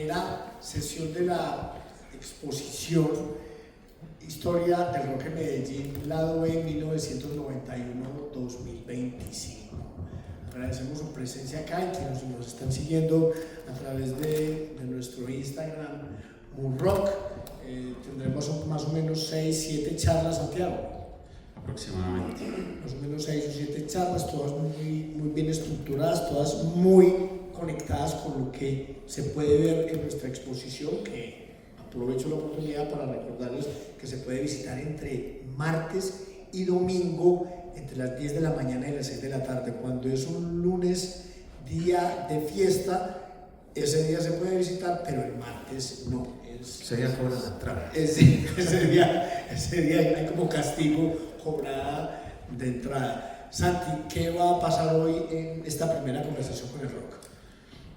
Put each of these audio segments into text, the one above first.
primera sesión de la exposición Historia del Rock en Medellín, lado B 1991-2025. Agradecemos su presencia acá y quienes nos están siguiendo a través de nuestro Instagram, Moonrock. Tendremos más o menos 6-7 charlas, Santiago. Aproximadamente. Más o menos 6 o 7 charlas, todas muy bien estructuradas, todas muy conectadas con lo que se puede ver en nuestra exposición, que aprovecho la oportunidad para recordarles que se puede visitar entre martes y domingo entre las 10 de la mañana y las 6 de la tarde. Cuando es un lunes, día de fiesta, ese día se puede visitar, pero el martes no. Ese día cobran la entrada. Ese día hay como castigo, cobrada de entrada. Santi, ¿qué va a pasar hoy en esta primera conversación con el rock?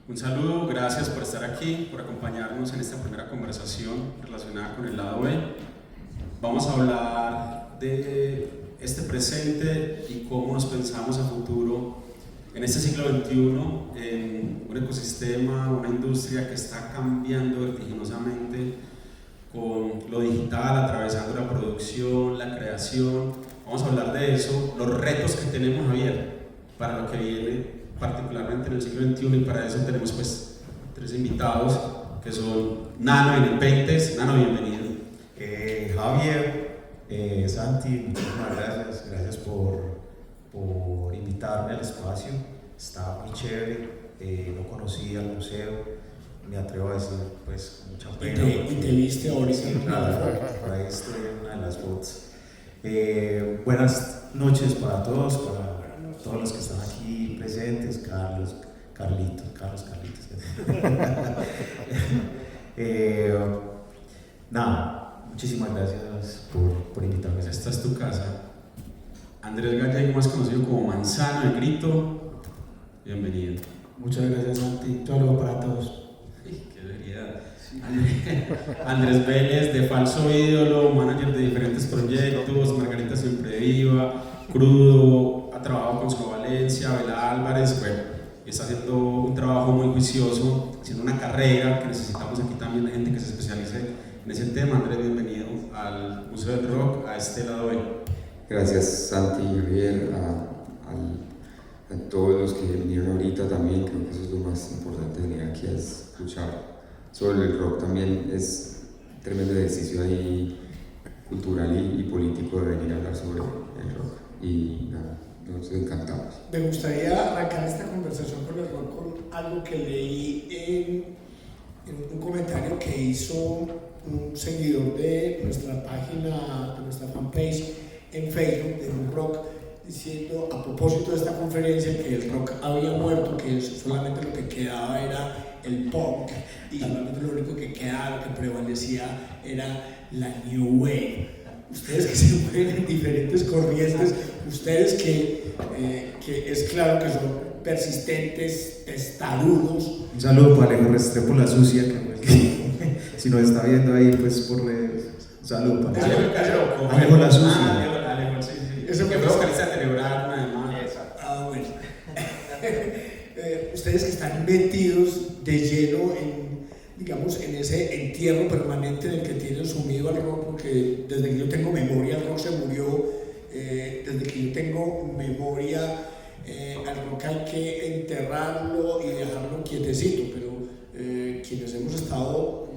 Un saludo, gracias por estar aquí, por acompañarnos en esta primera conversación relacionada con el lado B. Vamos a hablar de este presente y cómo nos pensamos a futuro en este siglo XXI, en un ecosistema, una industria que está cambiando vertiginosamente con lo digital, atravesando la producción, la creación. Vamos a hablar de eso, los retos que tenemos, Javier, para lo que viene, particularmente en el siglo XXI, y para eso tenemos pues 3 invitados que son Nano y Nepentes. Nano, bienvenido. Javier, Santi, muchísimas gracias por invitarme al espacio. Está muy chévere, no conocía el museo, me atrevo a decir pues con mucha pena. Y te viste ahorita. Por ahí estoy en una de las fotos. Buenas noches para todos, para todos los que están aquí presentes, Carlos, Carlitos. Nada, muchísimas gracias por invitarme. Esta es tu casa. Andrés Gallego, más conocido como Manzano, el Grito, bienvenido. Muchas gracias, Santi. Todo para todos. ¡Qué seriedad! Andrés Vélez, de Falso Ídolo, manager de diferentes proyectos, Margarita Siempre Viva, Crudo, ha trabajado con Solo Valencia, Bela Álvarez, bueno, está haciendo un trabajo muy juicioso, haciendo una carrera que necesitamos aquí también de gente que se especialice en ese tema. Andrés, bienvenido al Museo del Rock, a este lado B. Gracias, Santi y Javier, a todos los que vinieron ahorita también. Creo que eso es lo más importante, venir aquí a escuchar sobre el rock. También es tremendo ejercicio ahí cultural y político de venir a hablar sobre el rock, y nada, nos encantamos. Me gustaría arrancar esta conversación con el rock con algo que leí en un comentario que hizo un seguidor de nuestra página, de nuestra fanpage en Facebook de un rock, diciendo a propósito de esta conferencia que el rock había muerto, que solamente lo que quedaba era el punk y solamente lo único que quedaba, lo que prevalecía era la New Wave. Ustedes que se mueven en diferentes corrientes, ustedes que es claro que son persistentes, testarudos. Un saludo para Alejo Restrepo La Sucia, que si nos está viendo ahí pues por redes. Un saludo para Alejo La Sucia. Alejo, sí. Eso que me fue gusta. vocalista cerebral, además. Bueno. Ustedes que están metidos de lleno en ese entierro permanente en el que tienen sumido al rock, porque desde que yo tengo memoria el rock se murió, desde que yo tengo memoria al rock hay que enterrarlo y dejarlo quietecito, pero quienes hemos estado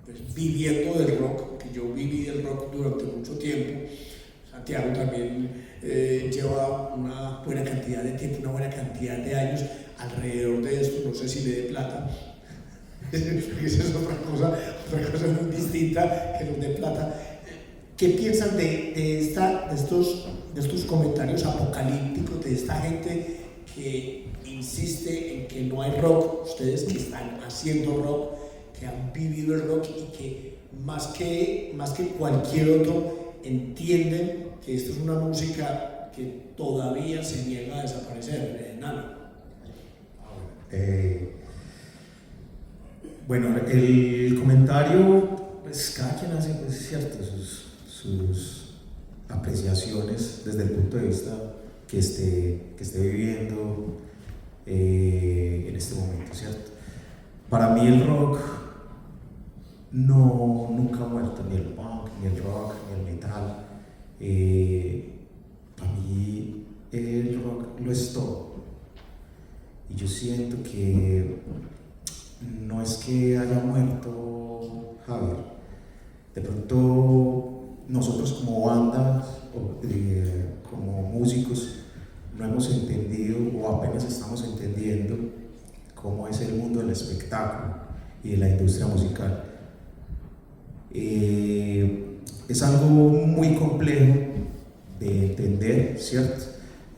pues, viviendo del rock, que yo viví del rock durante mucho tiempo, Santiago también lleva una buena cantidad de tiempo, una buena cantidad de años alrededor de esto, no sé si le dé plata. Esa es otra cosa muy distinta que nos dé plata. ¿Qué piensan de estos comentarios apocalípticos de esta gente que insiste en que no hay rock? Ustedes que están haciendo rock, que han vivido el rock y que más que cualquier otro entienden que esto es una música que todavía se niega a desaparecer. Nano. Bueno, el comentario, pues cada quien hace, pues, cierto, sus apreciaciones desde el punto de vista que esté viviendo en este momento, ¿cierto? para mí el rock nunca ha muerto, ni el punk, ni el rock, ni el metal. Para mí el rock lo es todo. Y yo siento que no es que haya muerto Javier. De pronto nosotros como bandas, como músicos, no hemos entendido o apenas estamos entendiendo cómo es el mundo del espectáculo y de la industria musical. Es algo muy complejo de entender, ¿cierto?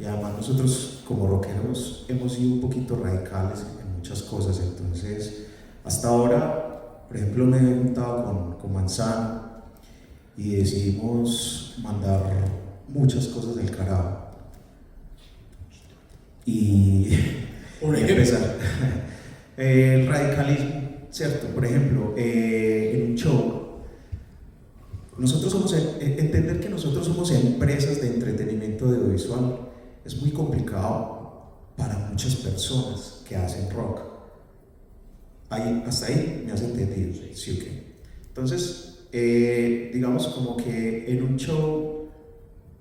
Y además nosotros como rockeros hemos sido un poquito radicales en muchas cosas, entonces hasta ahora, por ejemplo, me he juntado con Manzano y decidimos mandar muchas cosas del carajo y empezar el radicalismo, ¿cierto? Por ejemplo, en un show nosotros somos, entender que nosotros somos empresas de entretenimiento audiovisual es muy complicado para muchas personas que hacen rock. Hasta ahí me has entendido, ¿sí o qué? Entonces, digamos como que en un show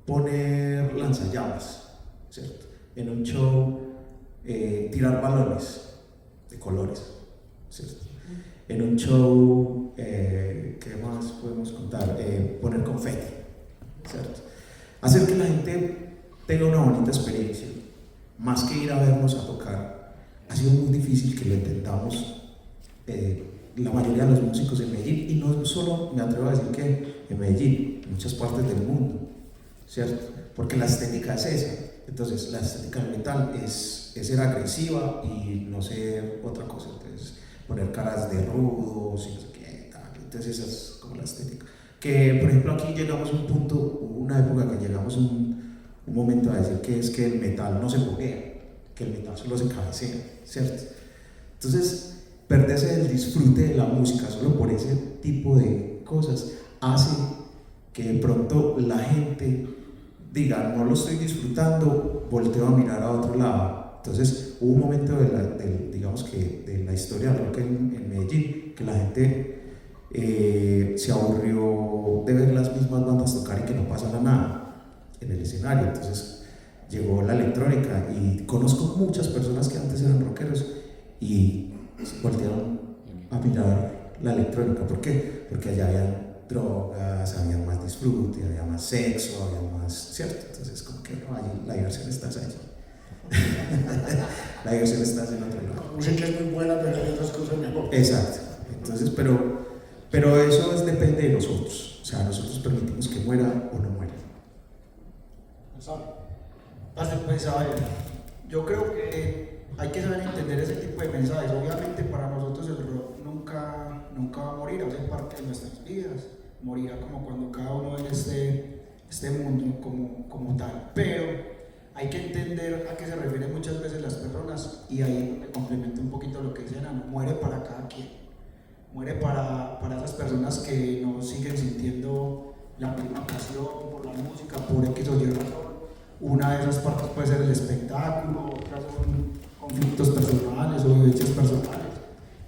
poner lanzallamas, ¿cierto? En un show tirar balones de colores, ¿cierto? En un show, ¿qué más podemos contar? Poner confeti, ¿cierto? Hacer que la gente tenga una bonita experiencia, más que ir a vernos a tocar. Ha sido muy difícil que lo entendamos la mayoría de los músicos en Medellín, y no solo me atrevo a decir que en Medellín, en muchas partes del mundo, ¿cierto? Porque la estética es esa. Entonces la estética del metal es ser agresiva y no ser otra cosa. Entonces poner caras de rudos y no sé qué, tal. Entonces esa es como la estética. Que por ejemplo aquí llegamos a un punto, hubo una época que llegamos a un momento a decir que es que el metal no se buguea, que el metal solo se cabecea, ¿cierto? Entonces perderse del disfrute de la música solo por ese tipo de cosas hace que de pronto la gente diga, no lo estoy disfrutando, volteo a mirar a otro lado. Entonces hubo un momento digamos que de la historia del rock en Medellín que la gente se aburrió de ver las mismas bandas tocar y que no pasara nada en el escenario. Entonces llegó la electrónica y conozco muchas personas que antes eran rockeros y voltearon a mirar la electrónica. ¿Por qué? Porque allá había drogas, había más disfrute, había más sexo, había más, ¿cierto? Entonces como que no, allí la diversión está allí. La diversión está en otro lado. La música es muy buena, pero hay otras cosas mejor. Exacto. Entonces, pero eso depende de nosotros. O sea, nosotros permitimos que muera o no muera. Pues a ver, yo creo que hay que saber entender ese tipo de mensajes. Obviamente para nosotros el rock nunca va a morir, hace parte de nuestras vidas. Morirá como cuando cada uno en este mundo como tal. Pero hay que entender a qué se refieren muchas veces las personas, y ahí me complemento un poquito lo que dice Enano. Muere para cada quien. Muere para esas personas que no siguen sintiendo la misma pasión por la música, por X o Y razón. Una de esas partes puede ser el espectáculo, otras son conflictos personales o vivencias personales.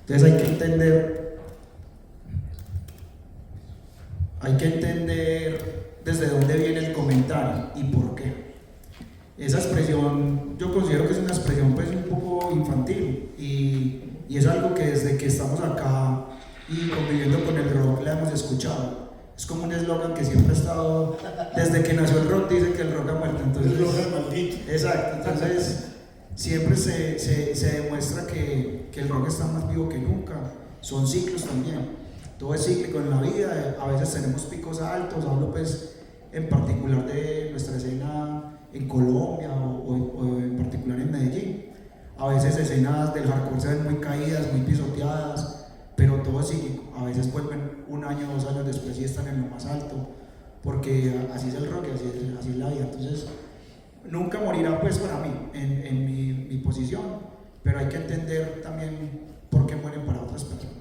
Entonces hay que entender desde dónde viene el comentario y por qué. Esa expresión yo considero que es una expresión pues un poco infantil, y es algo que desde que estamos acá y conviviendo con el rock la hemos escuchado. Es como un eslogan que siempre ha estado, desde que nació el rock dice que el rock ha muerto. Entonces, el rock es maldito. Exacto, entonces siempre se demuestra que el rock está más vivo que nunca. Son ciclos también, todo es cíclico en la vida. A veces tenemos picos altos, hablo pues en particular de nuestra escena en Colombia o en particular en Medellín. A veces escenas del hardcore se ven muy caídas, muy pisoteadas, pero todo es cíclico. A veces vuelven un año, 2 años después y están en lo más alto, porque así es el rock, así es la vida. Entonces nunca morirá pues para mí en mi posición, pero hay que entender también por qué mueren para otras personas.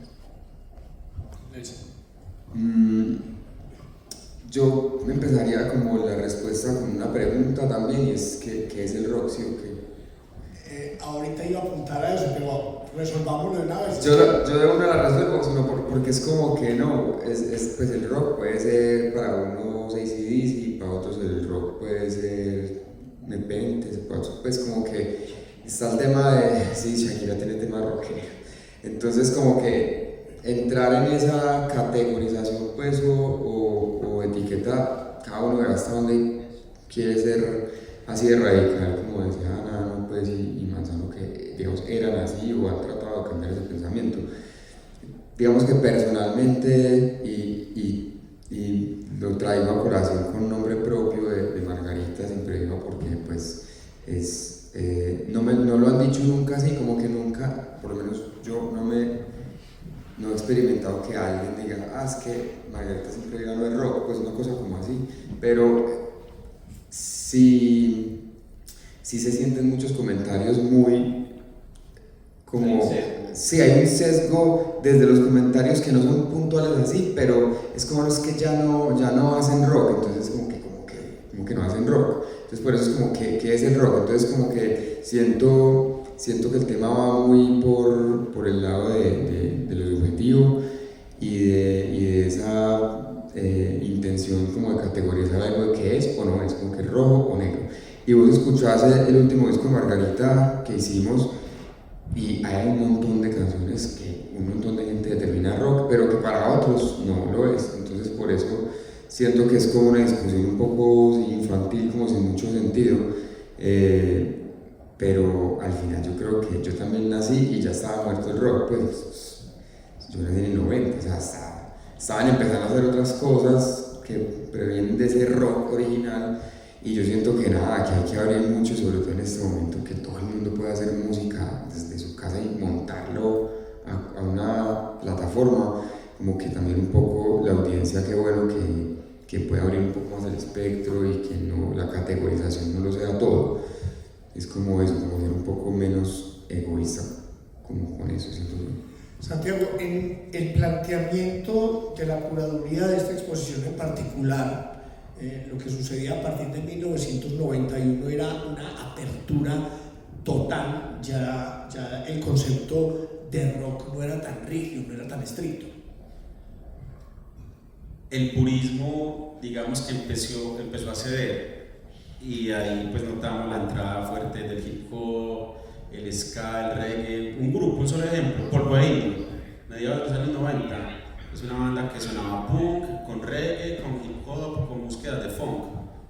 Yo empezaría como la respuesta con una pregunta también, y es ¿qué es el rock? ¿Sí o qué? Ahorita iba a apuntar a eso, pero resolvámoslo de una vez. Yo de una la resuelvo, sino porque es como que no, pues el rock puede ser para unos AC/DC, para otros el rock puede ser Nepentes, pues como que está el tema de, sí, Shakira tiene tema rockero, entonces como que entrar en esa categorización pues o etiqueta, cada uno verá hasta dónde quiere ser así de radical, como decía Ana, pues, y Manzano, que digamos eran así o han tratado de cambiar ese pensamiento. Digamos que personalmente, y lo traigo a colación con nombre propio de Margarita, siempre digo porque pues es, no lo han dicho nunca así, como que nunca, por lo menos yo no he experimentado que alguien diga, es que Margarita siempre diga lo de rock, pues una cosa como así, pero sí se sienten muchos comentarios muy como... Sí, hay un sesgo desde los comentarios que no son puntuales así, pero es como los que ya no hacen rock, entonces como que no hacen rock. Entonces por eso es como que es el rock, entonces como que siento que el tema va muy por el lado de lo subjetivo y de esa intención como de categorizar algo de qué es o no es, como que es rojo o negro. Y vos escuchás el último disco de Margarita que hicimos y hay un montón de canciones que un montón de gente determina rock, pero que para otros no lo es. Entonces por eso siento que es como una discusión un poco infantil, como sin mucho sentido. Pero al final yo creo que yo también nací y ya estaba muerto el rock, pues yo nací en el 90, o sea, estaban empezando a hacer otras cosas que previenen de ese rock original. Y yo siento que nada, que hay que abrir mucho, sobre todo en este momento, que todo el mundo puede hacer música desde su casa y montarlo a una plataforma, como que también un poco la audiencia, qué bueno que puede abrir un poco más el espectro y que no, la categorización no lo sea todo. Es como eso, como ser un poco menos egoísta, como con eso, siento yo. Santiago, en el planteamiento de la curaduría de esta exposición en particular, lo que sucedía a partir de 1991 era una apertura total, ya el concepto de rock no era tan rígido, no era tan estricto. El purismo, digamos que empezó a ceder y ahí pues notamos la entrada fuerte del hip hop, el ska, el reggae, un solo ejemplo, Polvo de Indio, mediados de los años 90. Es una banda que sonaba punk, con reggae, con hip hop, con búsquedas de funk.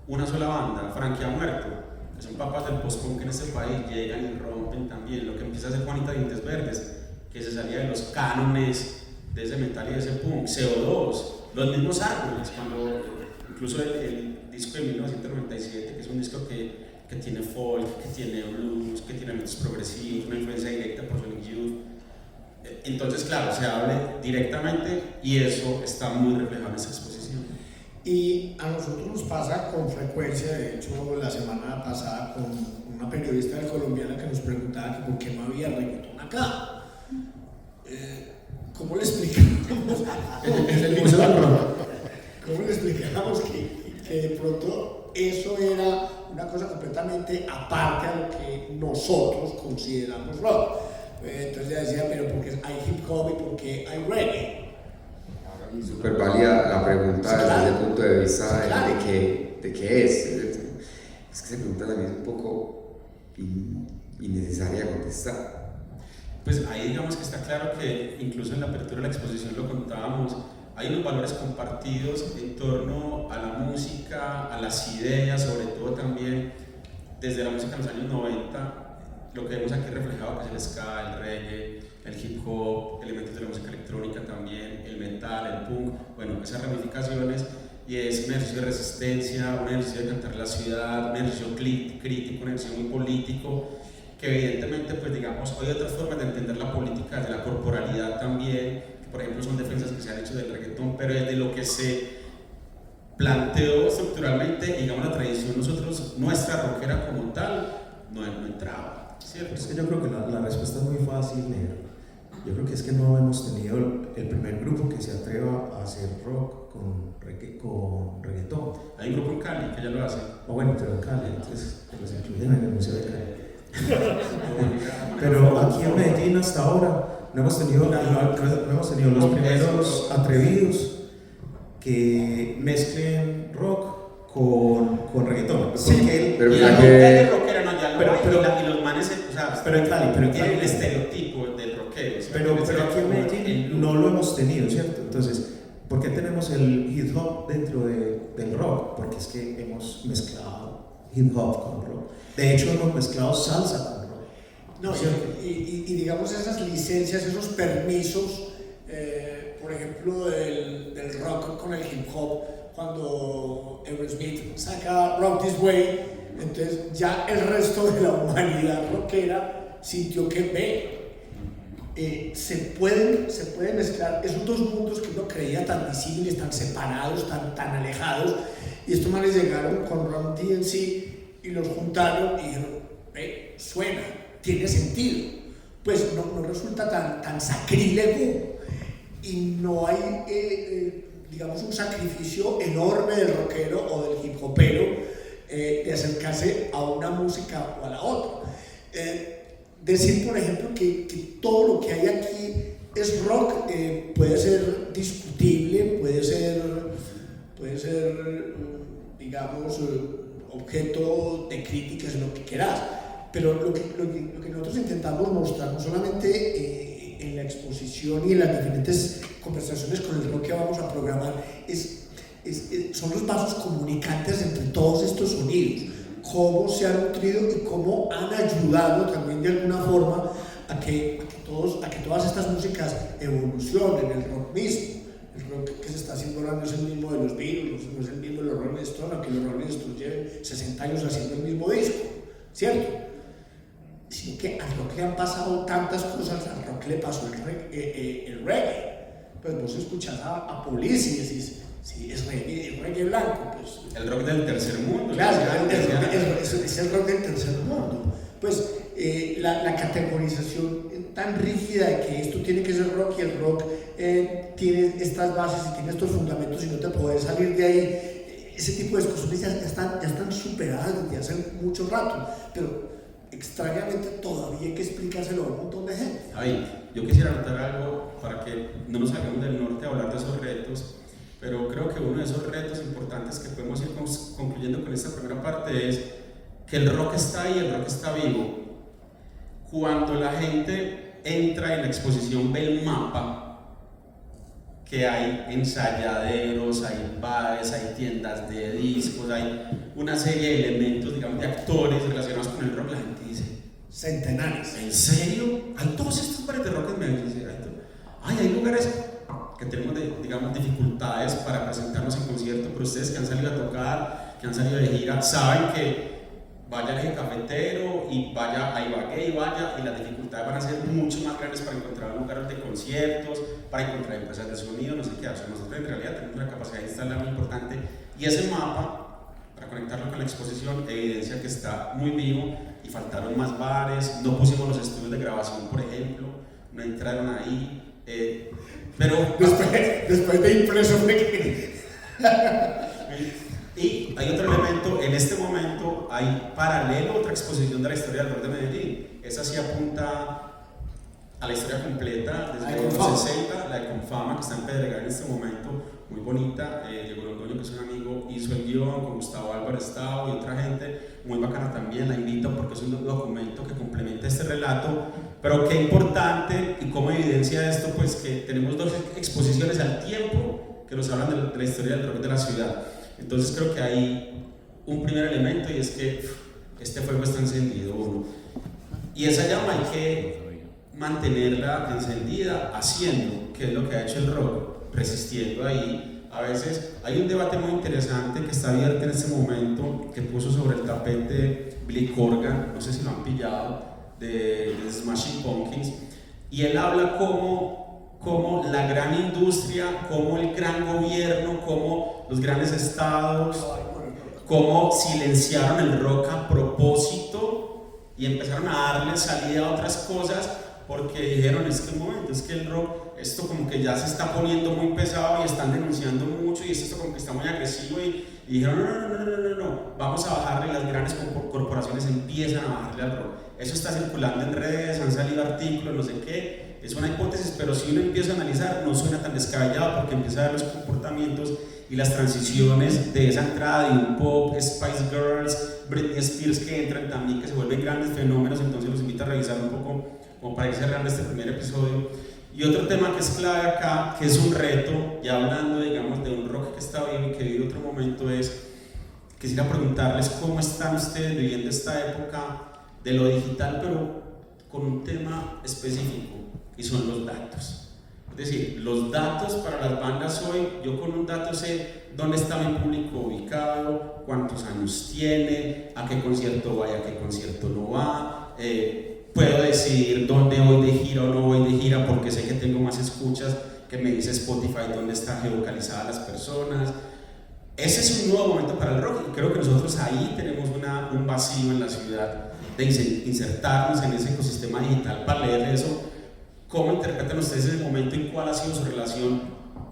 Una sola banda, Frankie ha muerto, que son papas del post-punk en este país, llegan y rompen también. Lo que empieza a hacer Juanita Dientes Verdes, que se salía de los cánones de ese metal y de ese punk. CO2, los mismos árboles, cuando incluso el disco de 1997, que es un disco que tiene folk, que tiene blues, que tiene elementos progresivos, una influencia directa por Sonic Youth. Entonces, claro, se habla directamente y eso está muy reflejado en esta exposición. Y a nosotros nos pasa con frecuencia, de hecho la semana pasada con una periodista colombiana que nos preguntaba que por qué no había reggaetón acá. ¿Cómo le explicamos? Es el museo del rock. ¿Cómo le explicamos que de pronto eso era una cosa completamente aparte a lo que nosotros consideramos rock? Entonces ella decía, pero ¿por qué hay hip hop y por qué hay reggae? Y súper válida la pregunta sí, claro. Desde el punto de vista sí, claro. de qué es. Es que esa pregunta también es un poco innecesaria de contestar. Pues ahí digamos que está claro que incluso en la apertura de la exposición lo contábamos, hay unos valores compartidos en torno a la música, a las ideas, sobre todo también desde la música en los años 90, lo que vemos aquí reflejado que es el ska, el reggae, el hip hop, elementos de la música electrónica también, el metal, el punk, bueno, esas ramificaciones, y es un ejercicio de resistencia, un ejercicio de cantar la ciudad, un ejercicio crítico, un ejercicio muy político, que evidentemente, pues digamos, hay otras formas de entender la política, de la corporalidad también, que por ejemplo son defensas que se han hecho del reggaetón, pero desde lo que se planteó estructuralmente, digamos, la tradición nosotros, nuestra rockera como tal, no entraba. ¿Cierto? Es que yo creo que la respuesta es muy fácil, negro. Yo creo que es que no hemos tenido el primer grupo que se atreva a hacer rock con reggaetón. Hay un grupo en Cali que ya lo hace. O bueno, pero en Cali, entonces que los incluyen en el Museo de Cali. Pero aquí en Medellín hasta ahora no hemos tenido los primeros atrevidos que mezclen rock con reggaetón. Sí, Pero Pero la mira montaña que rockera no, ya lo pero- hay, pero- y los manes, o sea, pero en Cali, pero en tienen Cali. el estereotipo del rockero. ¿Sí? Pero aquí en Medellín El- no lo hemos tenido, ¿cierto? Entonces, ¿por qué tenemos el hip hop dentro del rock? Porque es que hemos mezclado hip hop con rock. De hecho, hemos mezclado salsa con rock. No, ¿Cierto? y digamos esas licencias, esos permisos, por ejemplo, del rock con el hip hop, cuando Aerosmith saca Rock This Way, entonces ya el resto de la humanidad rockera sintió que se pueden mezclar esos dos mundos que uno creía tan disímiles, tan separados, tan alejados, y estos manes llegaron con Run DMC y los juntaron y dijeron, suena, tiene sentido, pues no resulta tan sacrílego y no hay, digamos, un sacrificio enorme del rockero o del hip hopero de acercarse a una música o a la otra. Decir, por ejemplo, que todo lo que hay aquí es rock puede ser discutible, puede ser digamos, objeto de críticas, lo que quieras. Pero lo que nosotros intentamos mostrar, no solamente en la exposición y en las diferentes conversaciones con el rock que vamos a programar, son los vasos comunicantes entre todos estos sonidos, cómo se han nutrido y cómo han ayudado también de alguna forma a que todas estas músicas evolucionen, el rock mismo. El rock que se está haciendo ahora no es el mismo de los Beatles, no es el mismo de los Rolling Stones, aunque los Rolling Stones lleven 60 años haciendo el mismo disco, ¿cierto? Sino que al rock le han pasado tantas cosas, al rock le pasó el reggae. Pues vos escuchás a Police y decís, sí, es reggae blanco, pues. El rock del tercer mundo. Claro, es el rock del tercer mundo. Pues la categorización tan rígida de que esto tiene que ser rock y el rock tiene estas bases y tiene estos fundamentos y no te puedes salir de ahí, ese tipo de discusiones ya están superadas desde hace mucho rato, pero extrañamente todavía hay que explicárselo a un montón de gente. Ay, yo quisiera anotar algo para que no nos salgamos del norte a hablar de esos retos, pero creo que uno de esos retos importantes que podemos ir concluyendo con esta primera parte es que el rock está ahí, el rock está vivo. Cuando la gente entra en la exposición, ve el mapa, que hay ensayaderos, hay bares, hay tiendas de discos, hay una serie de elementos, digamos, de actores relacionados con el rock, la gente dice, Centenares. ¿en serio? ¿Hay todos estos bares de rock en Medellín? Sí, hay lugares que tenemos, digamos, dificultades para presentarnos en concierto, pero ustedes que han salido a tocar, que han salido de gira, saben que vaya al eje cafetero y vaya a Ibagué y vaya, y las dificultades van a ser mucho más grandes para encontrar lugares de conciertos, para encontrar empresas de sonido, no sé qué. O sea, nosotros en realidad tenemos una capacidad de instalar muy importante, y ese mapa, para conectarlo con la exposición, evidencia que está muy vivo y faltaron más bares, no pusimos los estudios de grabación, por ejemplo, no entraron ahí, pero Después de impreso fue que... Y hay otro elemento, en este momento hay paralelo otra exposición de la historia del rock de Medellín. Esa sí apunta a la historia completa, desde los 60, la de Confama, que está en Pedregal en este momento, muy bonita. Diego Londoño, que es un amigo, hizo el guión con Gustavo Álvarez Tao y otra gente, muy bacana también, la invito porque es un documento que complementa este relato. Pero qué importante y cómo evidencia esto, pues que tenemos dos exposiciones al tiempo que nos hablan de la historia del rock de la ciudad. Entonces creo que hay un primer elemento, y es que este fuego está encendido, uno. Y esa llama hay que mantenerla encendida haciendo, que es lo que ha hecho el rock, resistiendo ahí. A veces hay un debate muy interesante que está abierto en este momento, que puso sobre el tapete Billy Corgan, no sé si lo han pillado, de Smashing Pumpkins, y él habla como la gran industria, como el gran gobierno, como los grandes estados, como silenciaron el rock a propósito y empezaron a darle salida a otras cosas porque dijeron, es que un momento, es que el rock, esto como que ya se está poniendo muy pesado y están denunciando mucho y esto como que está muy agresivo y dijeron, no, vamos a bajarle, las grandes corporaciones empiezan a bajarle al rock. Eso está circulando en redes, han salido artículos, no sé qué, es una hipótesis, pero si uno empieza a analizar no suena tan descabellado porque empieza a ver los comportamientos y las transiciones de esa entrada de un pop, Spice Girls, Britney Spears que entran también, que se vuelven grandes fenómenos, entonces los invito a revisar un poco como para ir cerrando este primer episodio. Y otro tema que es clave acá, que es un reto, ya hablando digamos de un rock que está vivo y que vive otro momento, es quisiera preguntarles cómo están ustedes viviendo esta época de lo digital, pero con un tema específico, y son los datos. Es decir, los datos para las bandas hoy, yo con un dato sé dónde está mi público ubicado, cuántos años tiene, a qué concierto va y a qué concierto no va, puedo decidir dónde voy de gira o no voy de gira porque sé que tengo más escuchas que me dice Spotify dónde están geolocalizadas las personas. Ese es un nuevo momento para el rock y creo que nosotros ahí tenemos un vacío en la ciudad de insertarnos en ese ecosistema digital para leer eso. ¿Cómo interpretan ustedes ese momento y cuál ha sido su relación?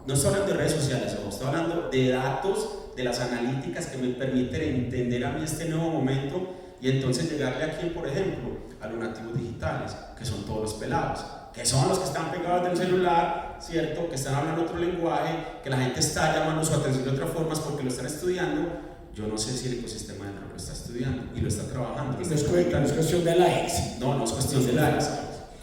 No estoy hablando de redes sociales, estoy hablando de datos, de las analíticas que me permiten entender a mí este nuevo momento y entonces llegarle a quién, por ejemplo, a los nativos digitales, que son todos los pelados, que son los que están pegados del celular, ¿cierto? Que están hablando otro lenguaje, que la gente está llamando su atención de otras formas porque lo están estudiando. Yo no sé si el ecosistema de rock lo está estudiando y lo está trabajando. No es cuestión de likes. No, no es cuestión de likes.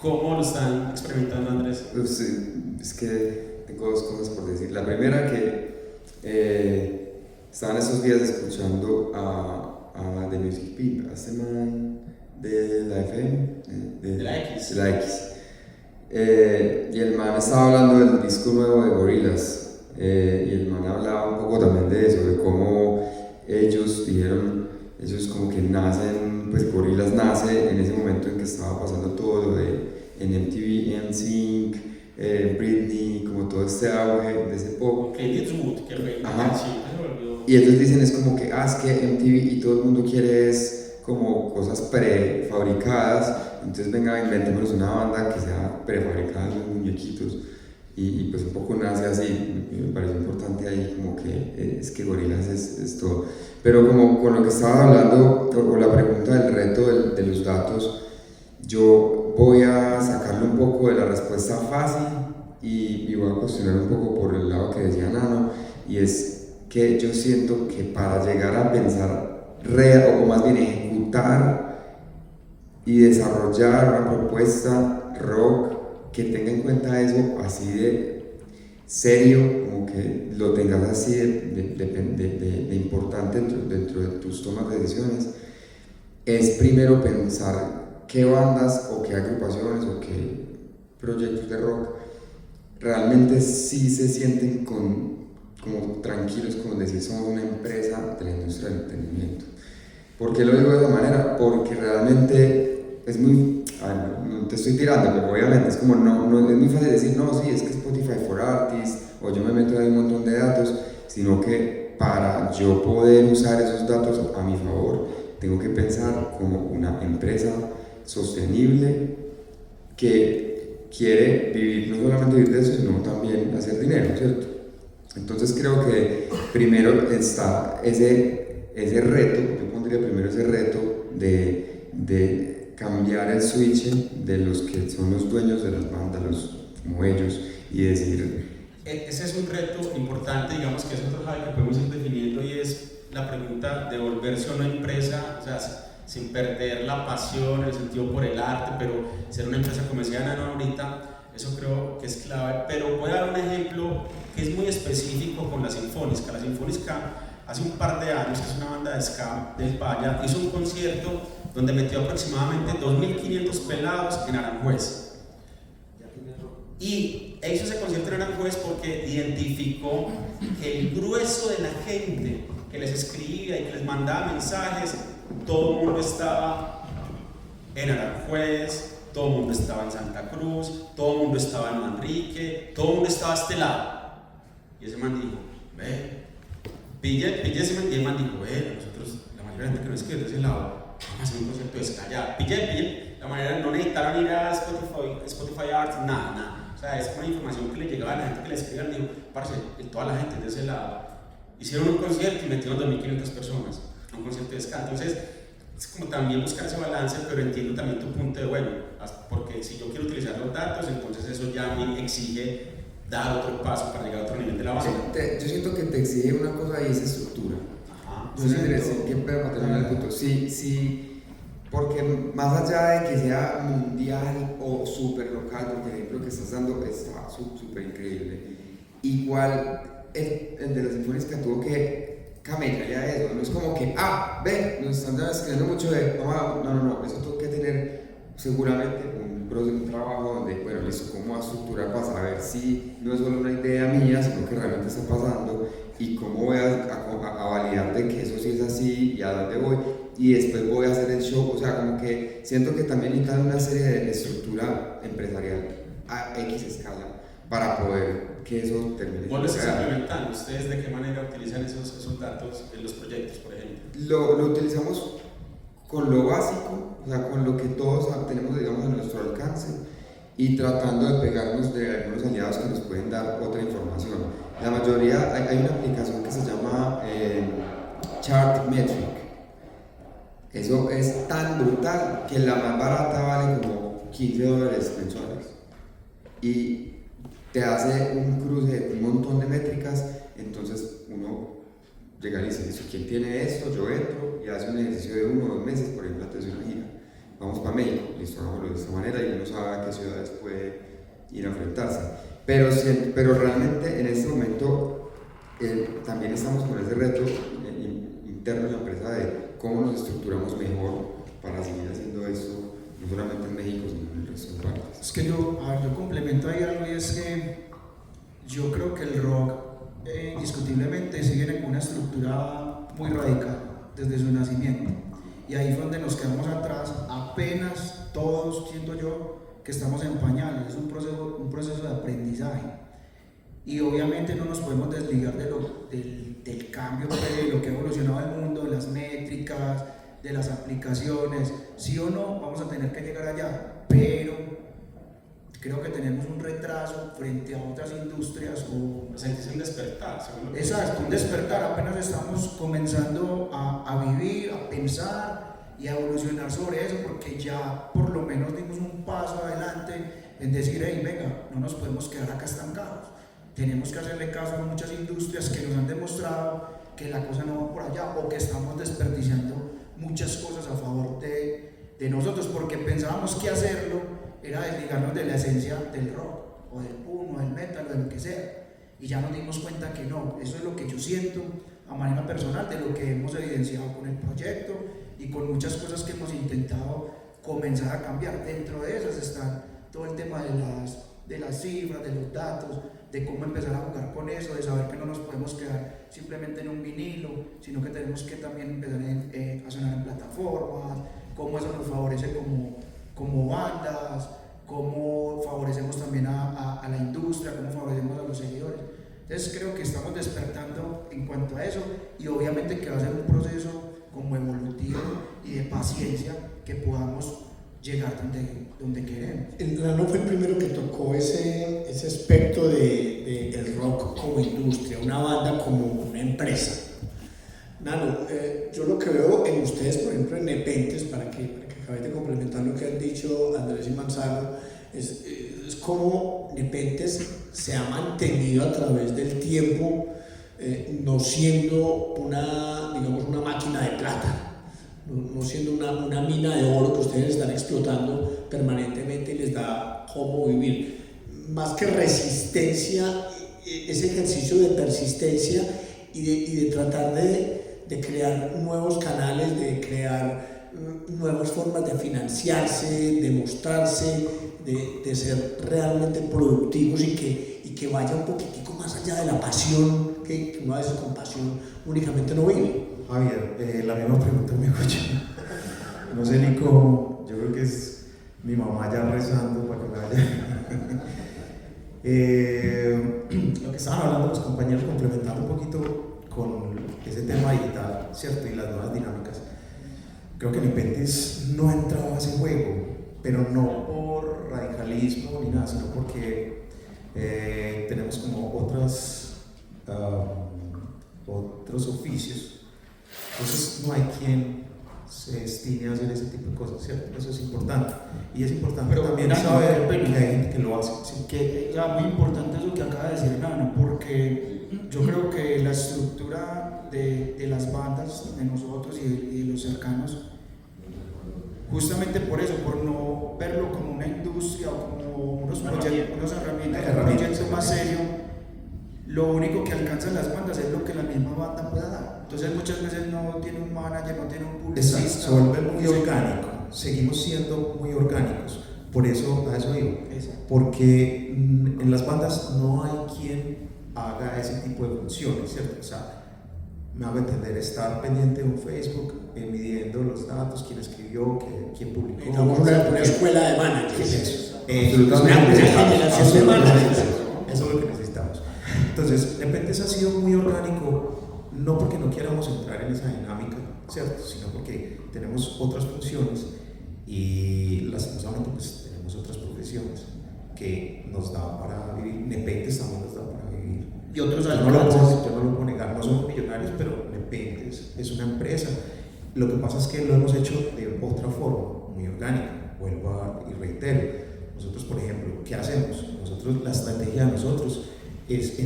¿Cómo lo están experimentando, Andrés? Pues, es que tengo dos cosas por decir. La primera que estaban estos días escuchando a The Music Beat, a este man de la FM, de la X. De la X. Y el man estaba hablando del disco nuevo de Gorillaz. Y el man hablaba un poco también de eso, de cómo ellos dijeron, ellos como que nacen, pues Gorillaz nace en ese momento en que estaba pasando todo lo de en MTV, NSYNC, Britney, como todo este auge de ese pop. Y ellos dicen es como que, es que MTV y todo el mundo quiere es como cosas prefabricadas, entonces venga, inventémonos una banda que sea prefabricada, los muñequitos. Y pues un poco nace así, me parece importante ahí como que es que Gorillaz es todo. Pero como con lo que estaba hablando, o la pregunta del reto de los datos, yo voy a sacarle un poco de la respuesta fácil y voy a cuestionar un poco por el lado que decía Nano, y es que yo siento que para llegar a pensar, o más bien ejecutar y desarrollar una propuesta rock que tenga en cuenta eso así de serio, como que lo tengas así de importante dentro de tus tomas de decisiones, es primero pensar qué bandas o qué agrupaciones o qué proyectos de rock realmente sí se sienten como tranquilos, como decir somos una empresa de la industria del entretenimiento. ¿Por qué lo digo de esa manera? Porque realmente es muy, no te estoy tirando, pero obviamente es como no es muy fácil decir no, sí, es que Spotify for Artists o yo me meto ahí un montón de datos, sino que para yo poder usar esos datos a mi favor tengo que pensar como una empresa sostenible que quiere vivir, no solamente vivir de eso, sino también hacer dinero, ¿cierto? Entonces creo que primero está ese reto, yo pondría primero ese reto de cambiar el switch de los que son los dueños de las bandas, como ellos, y decir... Ese es un reto importante, digamos que es otro Javi que podemos ir definiendo y es la pregunta de volverse una empresa, o sea, sin perder la pasión, el sentido por el arte, pero ser una empresa, como decía Nano ahorita, eso creo que es clave. Pero voy a dar un ejemplo que es muy específico con la Sinfónica. La Sinfónica hace un par de años, que es una banda de ska del Valle, hizo un concierto donde metió aproximadamente 2.500 pelados en Aranjuez. Y hizo ese concierto en Aranjuez porque identificó que el grueso de la gente que les escribía y que les mandaba mensajes, todo el mundo estaba en Aranjuez, todo el mundo estaba en Santa Cruz, todo el mundo estaba en Manrique, todo el mundo estaba a este lado. Y ese man dijo, pille ese man, y el man dijo, nosotros, la mayoría de la gente que nos escribe de ese lado, vamos a hacer un concierto de ska allá, pille. la manera, no necesitaron ir a Spotify Arts, nada. O sea, es una información que le llegaba a la gente que le escribían, dijo, parce, toda la gente de ese lado. Hicieron un concierto y metieron 2.500 personas a un concierto de ska. Entonces, es como también buscar ese balance, pero entiendo también tu punto de, bueno, porque si yo quiero utilizar los datos, entonces eso ya me exige dar otro paso para llegar a otro nivel de la banda. Yo siento que te exige una cosa y es estructura. Ajá. Yo siento que para terminar el punto, sí, porque más allá de que sea mundial o súper local, porque el ejemplo que estás dando está súper increíble, igual el de las sinfónicas tuvo que camellar eso, no es como que, ven, nos están escribiendo mucho de, no, eso tuvo que tener seguramente un trabajo donde, bueno, listo, cómo va a estructurar para saber si no es solo una idea mía, sino que realmente está pasando y cómo voy a validar de que eso sí es así y a dónde voy y después voy a hacer el show, o sea, como que siento que también necesitan una serie de estructura empresarial a X escala para poder que eso termine. ¿Vos lo estás implementando? ¿Ustedes de qué manera utilizan esos datos en los proyectos, por ejemplo? Lo utilizamos con lo básico, o sea, con lo que todos tenemos, digamos, a nuestro alcance y tratando de pegarnos de algunos aliados que nos pueden dar otra información. La mayoría, hay una aplicación que se llama Chartmetric. Eso es tan brutal que la más barata vale como $15 mensuales y te hace un cruce de un montón de métricas, entonces uno llega y dice, listo, ¿quién tiene esto? Yo entro y hace un ejercicio de 1 o 2 meses, por ejemplo, antes de una gira. Vamos para México, listo, hagámoslo de esta manera y uno sabe a qué ciudades puede ir a enfrentarse. Pero realmente en este momento también estamos con ese reto interno en la empresa de cómo nos estructuramos mejor para seguir haciendo esto, no solamente en México, sino en el resto de partes. Es que yo complemento ahí algo y es que yo creo que el rock indiscutiblemente sigue en una estructura muy radical desde su nacimiento y ahí fue donde nos quedamos atrás, apenas todos, siento yo, que estamos en pañales, es un proceso de aprendizaje y obviamente no nos podemos desligar del cambio, de lo que ha evolucionado el mundo, de las métricas, de las aplicaciones, sí o no, vamos a tener que llegar allá, pero creo que tenemos un retraso frente a otras industrias o... Es un despertar, según lo que... Exacto, un despertar, apenas estamos comenzando a vivir, a pensar y a evolucionar sobre eso, porque ya por lo menos dimos un paso adelante en decir, hey, venga, no nos podemos quedar acá estancados, tenemos que hacerle caso a muchas industrias que nos han demostrado que la cosa no va por allá o que estamos desperdiciando muchas cosas a favor de nosotros, porque pensábamos que hacerlo era desligarnos de la esencia del rock, o del punk, o del metal, o de lo que sea, y ya nos dimos cuenta que no, eso es lo que yo siento a manera personal, de lo que hemos evidenciado con el proyecto, y con muchas cosas que hemos intentado comenzar a cambiar. Dentro de esas está todo el tema de las cifras, de los datos, de cómo empezar a jugar con eso, de saber que no nos podemos quedar simplemente en un vinilo, sino que tenemos que también empezar a sonar en plataformas, cómo eso nos favorece como bandas, cómo favorecemos también a la industria, cómo favorecemos a los seguidores. Entonces creo que estamos despertando en cuanto a eso y obviamente que va a ser un proceso como evolutivo y de paciencia que podamos llegar donde queremos. El Nano fue el primero que tocó ese aspecto de el rock como industria, una banda como una empresa. Nano, yo lo que veo en ustedes, por ejemplo, en Nepentes, para que acabéis de complementar lo que han dicho Andrés y Manzano, es como Nepentes se ha mantenido a través del tiempo, no siendo una máquina de plata, no siendo una mina de oro que ustedes están explotando permanentemente y les da cómo vivir. Más que resistencia, ese ejercicio de persistencia y de tratar de crear nuevos canales, de crear nuevas formas de financiarse, de mostrarse, de ser realmente productivos y que vaya un poquitico más allá de la pasión, que uno a veces con pasión únicamente no vive. Javier, la misma pregunta me hago yo. No sé ni cómo, yo creo que es mi mamá ya rezando para que me vaya. Lo que estaban hablando los compañeros, complementando un poquito con ese tema digital, ¿cierto? Y las nuevas dinámicas. Creo que Nepentes no ha entrado a ese juego. pero no por radicalismo ni nada, sino porque tenemos como otros oficios. Entonces no hay quien se destine a hacer ese tipo de cosas, ¿cierto? Eso es importante. Y es importante Pero, también Nano, saber pero- que hay gente que lo hace. ¿Sí? Que, o sea, muy importante eso que acaba de decir Nano, porque yo creo que la estructura de las bandas, de nosotros y de los cercanos, justamente por eso, por no verlo como una industria o como unos herramientas, un proyecto más serio, lo único que alcanzan las bandas es lo que la misma banda pueda dar. Entonces muchas veces no tiene un manager, no tiene un publicista. Exacto, se vuelve muy orgánico, seguimos siendo muy orgánicos, por eso a eso digo, Exacto. porque en las bandas no hay quien haga ese tipo de funciones, ¿cierto? O sea, me hago entender, estar pendiente de un Facebook, midiendo los datos, quién escribió, quién publicó. Digamos una escuela de ¿Qué managers. es eso? Una generación de managers. Eso es lo que necesitamos. Entonces, de repente eso ha sido muy orgánico, no porque no queramos entrar en esa dinámica, ¿cierto? Sino porque tenemos otras funciones y lastimosamente pues tenemos otras profesiones que nos dan para vivir. Nepentes también nos dan para vivir. Y otros Yo no lo alcances. puedo negar, no somos millonarios, pero Nepentes es una empresa. Lo que pasa es que lo hemos hecho de otra forma, muy orgánica, vuelvo y reitero. Nosotros, por ejemplo, ¿qué hacemos? Nosotros, la estrategia de nosotros es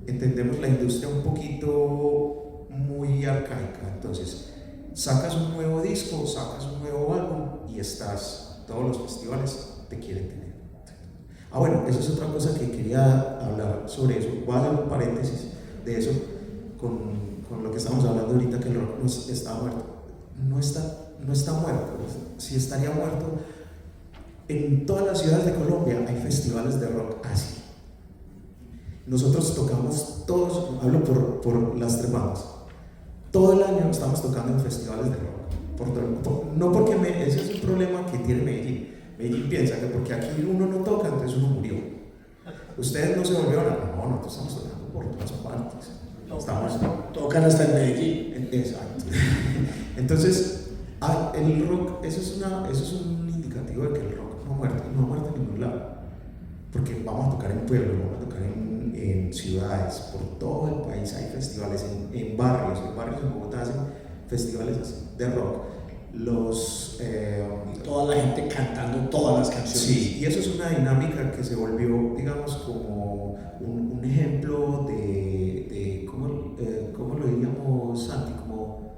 entendemos la industria un poquito muy arcaica. Entonces, sacas un nuevo disco, sacas un nuevo álbum y todos los festivales te quieren tener. Bueno, esa es otra cosa que quería hablar sobre eso. Voy a hacer un paréntesis de eso con lo que estamos hablando ahorita, que el rock no está muerto. No está muerto. Si estaría muerto, en todas las ciudades de Colombia hay festivales de rock así. Nosotros tocamos todos, hablo por las tres bandas, todo el año estamos tocando en festivales de rock. No porque ese es un problema que tiene Medellín. Medellín piensa que porque aquí uno no toca, entonces uno murió. Ustedes no se volvieron no, nosotros estamos tocando por todas partes. Tocan hasta en Medellín. Exacto. Entonces, el rock, eso es un indicativo de que el rock no ha muerto en ningún lado. Porque vamos a tocar en pueblos, vamos a tocar en ciudades, por todo el país hay festivales, en barrios en Bogotá hacen festivales así, de rock. Toda la gente cantando todas las canciones. Sí, y eso es una dinámica que se volvió, digamos, como un ejemplo de ¿cómo lo diríamos, Santi? Como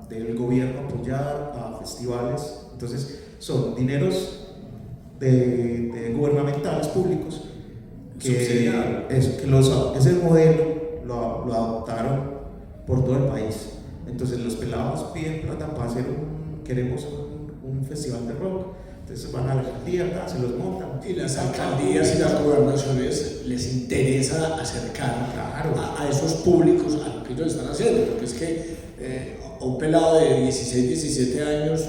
del gobierno apoyar a festivales. Entonces, son dineros de gubernamentales públicos que ese modelo lo adoptaron por todo el país. Entonces los pelados piden plata para hacer queremos un festival de rock. Entonces van a la alcaldía, se los montan. Y las alcaldías y las gobernaciones les interesa acercar a esos públicos a lo que ellos están haciendo, porque es que a un pelado de 16, 17 años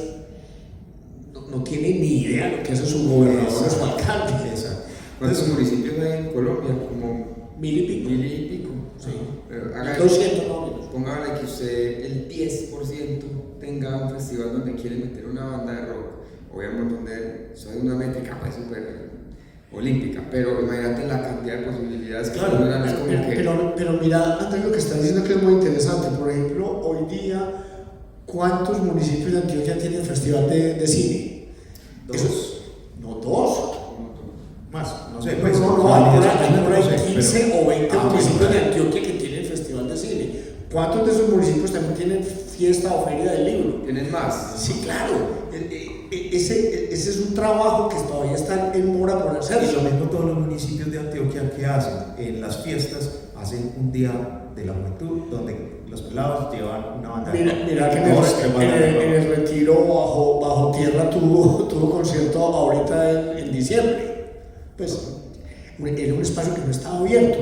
no tiene ni idea de lo que hace su gobernador o su alcalde. Exacto. ¿Cuántos municipios hay en Colombia? Como 1000 y pico. 1000 y pico. Sí. Haga 200 más o menos. Póngale que usted el 10% tenga un festival donde quiere meter una banda de rock. Obviamente donde soy una métrica pues súper olímpica, pero imagínate la cantidad de posibilidades que Claro, tendrán, es como que... pero mira, Andrés, lo que estás diciendo que es muy interesante. Por ejemplo, hoy día, ¿cuántos municipios de Antioquia tienen festival de cine? Dos. Más, no sé, No, pues, hay por ahí no sé, 15 o 20 municipios pero- de Antioquia que tienen festival de cine. ¿Cuántos de esos municipios también tienen fiesta o feria del libro? ¿Tienes más? Sí, claro. Ese es un trabajo que todavía está en mora por Y lo hacerse. mismo todos los municipios de Antioquia que hacen en las fiestas, hacen un día de la juventud donde los pelados llevan una banda de rock. Mira que Dos, en el retiro bajo tierra tuvo concierto ahorita en diciembre. Pues era un espacio que no estaba abierto.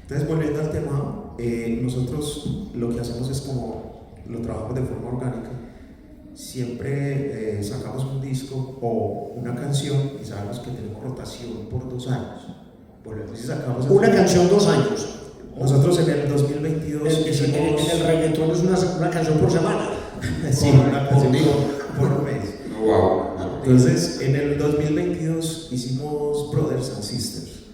Entonces, volviendo al tema, nosotros lo que hacemos es como lo trabajamos de forma orgánica. Siempre sacamos un disco o una canción y sabemos que tenemos rotación por 2 años. Volvemos y sacamos Una canción 2 años. Nosotros en el 2022 En el reggaetón es una canción por semana. Sí, una canción por mes. Wow. Entonces, en el 2022 hicimos Brothers and Sisters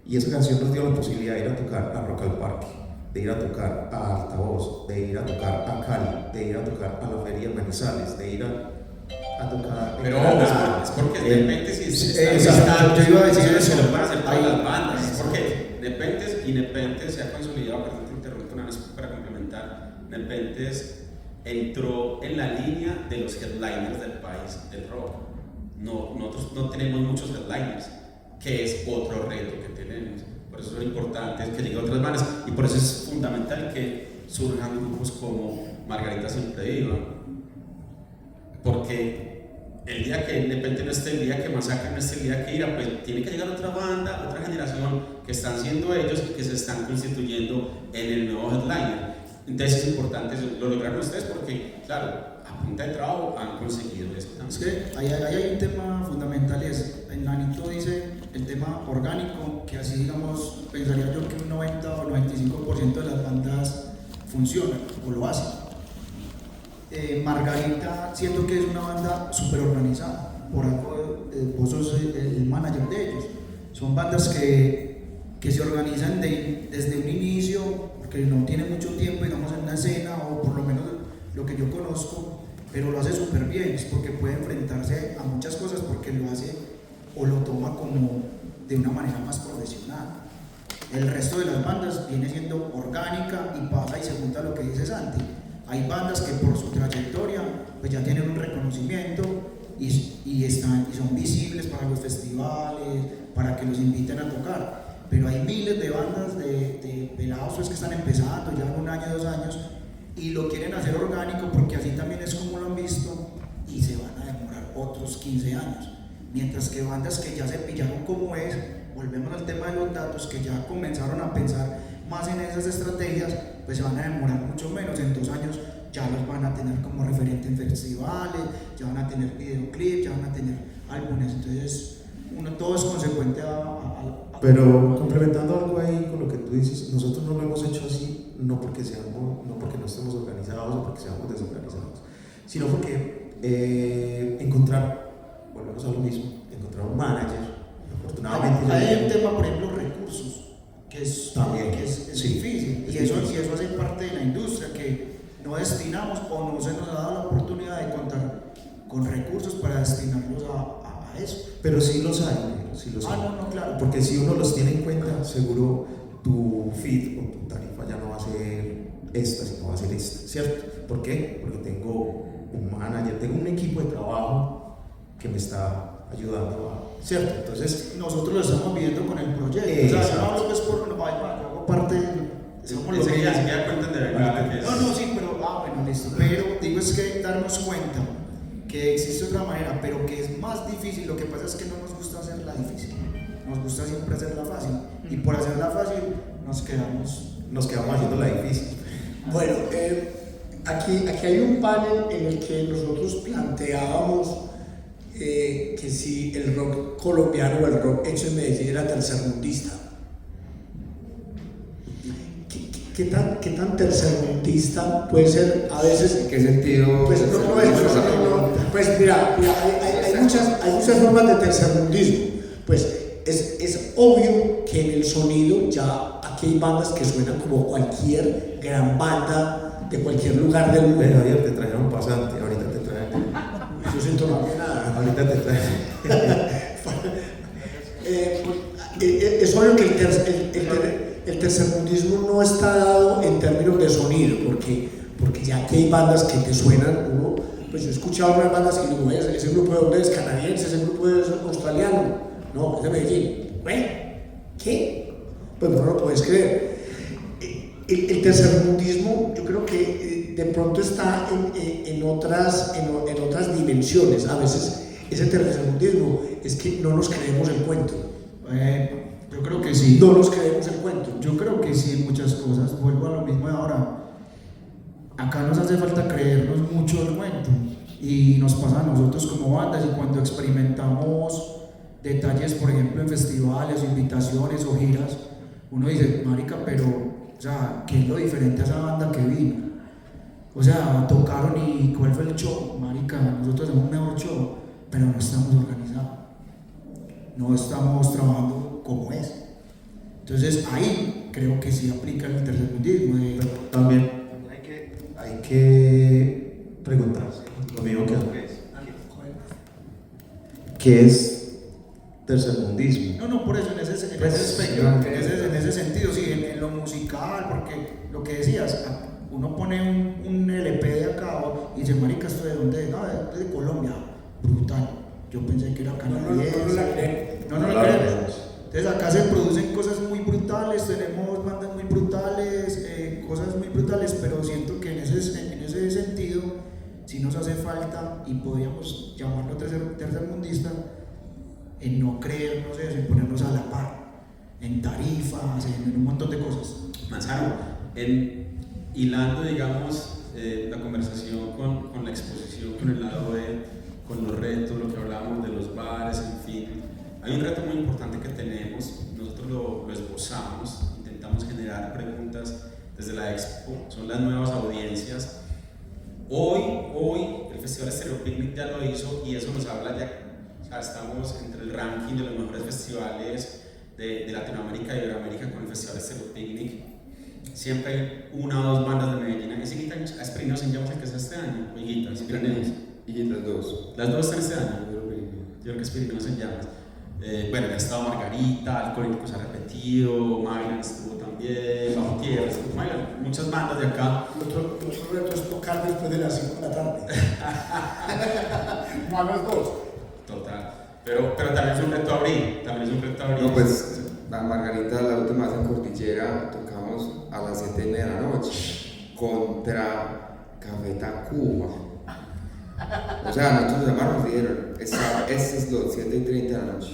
y esa canción nos dio la posibilidad de ir a tocar a Rock al Parque, de ir a tocar a Altavoz, de ir a tocar a Cali, de ir a tocar a la Feria Manizales, de ir a tocar. Pero es porque depende si exacto, yo iba a decir eso. Se lo van a hacer todas las bandas. Es porque Nepenthes se ha consolidado, perdón te interrumpo una vez para complementar. Nepenthes entró en la línea de los headliners del país del rock. Nosotros no tenemos muchos headliners, que es otro reto que tenemos. Por eso es importante que lleguen otras bandas y por eso es fundamental que surjan grupos como Margarita Siempre Viva. Porque el día que Nepenthes no esté, el día que Masacre no esté, el día que Ira, pues tiene que llegar otra banda, otra generación que están siendo ellos y que se están constituyendo en el nuevo headliner. Entonces es importante, lo lograron ustedes porque, claro, a punta de trabajo han conseguido eso. Es que ahí hay un tema fundamental y es, en Nanito dice el tema orgánico, que así digamos, pensaría yo que un 90 o 95% de las bandas funcionan o lo hacen. Margarita siento que es una banda súper organizada, por algo vos sos el manager de ellos. Son bandas que se organizan desde un inicio, porque no tienen mucho tiempo, digamos, en una escena, o por lo menos lo que yo conozco, pero lo hace súper bien, es porque puede enfrentarse a muchas cosas, porque lo hace o lo toma como de una manera más profesional. El resto de las bandas viene siendo orgánica y pasa y se junta lo que dice Santi. Hay bandas que por su trayectoria pues ya tienen un reconocimiento y son visibles para los festivales, para que los inviten a tocar. Pero hay miles de bandas de pelados pues, que están empezando, ya 1 año, 2 años, y lo quieren hacer orgánico porque así también es como lo han visto y se van a demorar otros 15 años. Mientras que bandas que ya se pillaron como es, volvemos al tema de los datos, que ya comenzaron a pensar más en esas estrategias, pues se van a demorar mucho menos. En 2 años ya los van a tener como referente en festivales, ya van a tener videoclips, ya van a tener álbumes. Entonces, todo es consecuente a Pero complementando algo ahí con lo que tú dices, nosotros no lo hemos hecho así, no porque no estemos organizados o porque seamos desorganizados, sino porque volvemos a lo mismo, encontrar un manager, afortunadamente. Hay un tema, por ejemplo, recursos, que es sí, difícil, y eso hace parte de la industria, que no destinamos o no se nos ha dado la oportunidad de contar con recursos para destinarlos a eso. Pero sí los hay, sí los hay. No, claro. Porque si uno los tiene en cuenta, seguro tu feed o tu tarifa ya no va a ser esta, sino va a ser esta, ¿cierto? ¿Por qué? Porque tengo un manager, tengo un equipo de trabajo que me está ayudando ¿cierto? Entonces, nosotros lo estamos viendo con el proyecto. O sea, no hablo pues por yo hago parte de somos los que ya cuentan de verdad que es. No, sí, pero bueno, listo. Pero digo es que darnos cuenta que existe otra manera, pero que es más difícil. Lo que pasa es que no nos gusta hacerla difícil, nos gusta siempre hacerla fácil, y por hacerla fácil nos quedamos haciendo la difícil. Bueno, aquí hay un panel en el que nosotros planteábamos que si el rock colombiano o el rock hecho en Medellín era tercermundista. ¿Qué tan tercermundista puede ser a veces? ¿En qué sentido? Pues pues mira, hay muchas formas de tercermundismo. Pues es obvio que en el sonido ya aquí hay bandas que suenan como cualquier gran banda de cualquier lugar del mundo. Pero ayer te trajeron pasante, ahorita te traen. Yo siento no nada. Ahorita te traen. Es obvio que el tercermundismo no está dado en términos de sonido, porque ya aquí hay bandas que te suenan, pues yo he escuchado unas bandas que digo, ese grupo de dónde es canadiense, ese grupo es australiano, no, es de Medellín. Bueno, ¿qué? Pues no lo puedes creer. El tercermundismo yo creo que de pronto está en otras dimensiones. A veces ese tercermundismo es que no nos creemos el cuento. Yo creo que sí. No nos creemos el cuento. Yo creo que sí, en muchas cosas. Vuelvo a lo mismo de ahora. Acá nos hace falta creernos mucho el cuento. Y nos pasa a nosotros como bandas, y cuando experimentamos detalles, por ejemplo, en festivales, o invitaciones o giras, uno dice, marica, pero, o sea, ¿qué es lo diferente a esa banda que vino? O sea, tocaron y ¿cuál fue el show? Marica, nosotros hacemos un mejor show, pero no estamos organizados. No estamos trabajando como es. Entonces ahí creo que sí aplica el tercermundismo. También hay que preguntarse lo mismo que es. ¿Qué es tercermundismo? No, por eso, en ese aspecto, en ese sentido, sí, en lo musical, porque lo que decías, uno pone un LP de acá y dice, marica, ¿esto de dónde es? No, es de Colombia, brutal. Yo pensé que era canadiense. No la creemos. Entonces acá se producen cosas muy brutales, tenemos bandas muy brutales, cosas muy brutales, pero siento que en ese sentido sí nos hace falta, y podríamos llamarlo tercermundista, en no creernos eso, en ponernos a la par, en tarifas, en un montón de cosas. Manzano, hilando, digamos, la conversación con la exposición, con el lado con los retos, lo que hablábamos de los bares, en fin, hay un reto muy importante que tenemos, nosotros lo esbozamos, intentamos generar preguntas desde la expo, son las nuevas audiencias. Hoy el Festival Estéreo Picnic ya lo hizo y eso nos habla ya, o sea, estamos entre el ranking de los mejores festivales de Latinoamérica y Iberoamérica con el Festival Estéreo Picnic. Siempre hay una o dos bandas de Medellín. ¿Es Espirinos en Llamas el que es este año? ¿O Higuitas? Y las dos. ¿Las dos están este año? Yo creo que Espirinos en Llamas. Bueno, ha estado Margarita, Alcohólicos ha repetido, Maglan estuvo también, Bajo Tierra estuvo, Maglan, muchas bandas de acá. Otro reto es tocar después de las 5 de la tarde. No a las 2. Total. Pero también es un reto abrir, No, pues la Margarita, la última vez en Cordillera, tocamos a las 7:30 de la noche contra Café Tacuba. O sea, nosotros llamaron y dijeron, este es los 7:30 de la noche.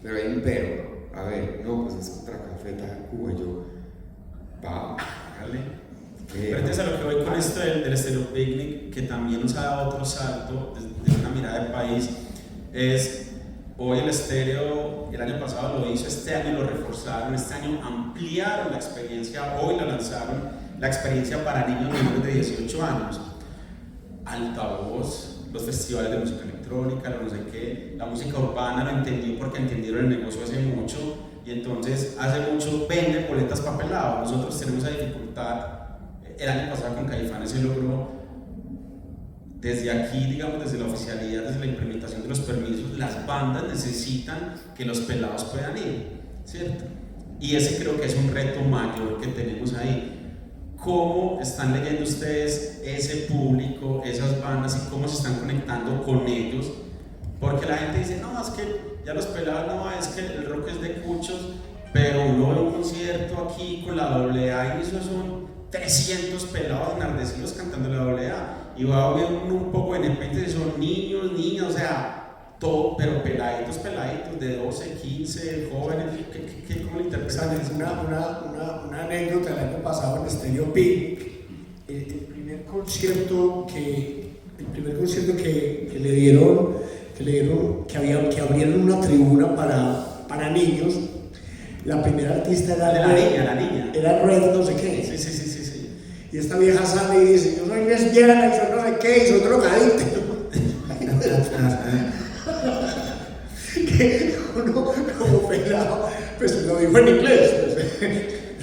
Pero hay un pero. A ver, no, pues es contra Café Tacuba. Y yo, va. Dale. Pero entonces a lo que voy con esto del Estéreo Picnic, que también nos ha dado otro salto desde una mirada de país, es hoy el estéreo, el año pasado lo hizo, este año lo reforzaron, este año ampliaron la experiencia, hoy la lanzaron, la experiencia para niños menores de 18 años. Altavoz, los festivales de música electrónica, no sé qué, la música urbana lo entendió porque entendieron el negocio hace mucho y entonces hace mucho venden boletas papeladas. Nosotros tenemos esa dificultad, el año pasado con Caifanes se logró, desde aquí, digamos, desde la oficialidad, desde la implementación de los permisos, las bandas necesitan que los pelados puedan ir, ¿cierto? Y ese creo que es un reto mayor que tenemos ahí. ¿Cómo están leyendo ustedes ese público, esas bandas y cómo se están conectando con ellos? Porque la gente dice, no, es que ya los pelados no, es que el rock es de cuchos, pero uno ve un concierto aquí con la AA y eso son 300 pelados enardecidos cantando la AA y va a ver un poco de repente son niños, niñas, o sea, todo, pero peladitos de 12, 15, jóvenes, ¿cómo lo interpretan? Una anécdota del año pasado en Estéreo Picnic, el primer concierto que le dieron, que abrieron una tribuna para niños, la primera artista era la niña. Era Red no sé qué. Sí. Y esta vieja sale y dice, yo soy lesbiana, y soy no sé qué, y soy drogadicta. Que uno como pelado, pues lo dijo en inglés,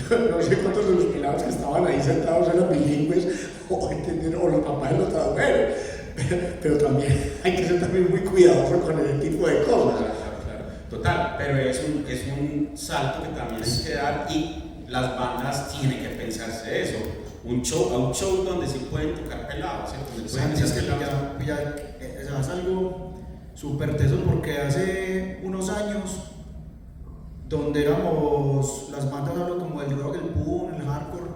pues, no sé cuántos de los pelados que estaban ahí sentados eran bilingües o los papás los tradujeron, pero también hay que ser también muy cuidadoso con ese tipo de cosas. Claro. Total, pero es un salto que también hay que dar y las bandas tienen que pensarse eso, un show donde sí pueden tocar pelados, ¿cierto? Es algo súper teso porque hace unos años donde éramos las bandas, hablo como el rock, el punk, el hardcore,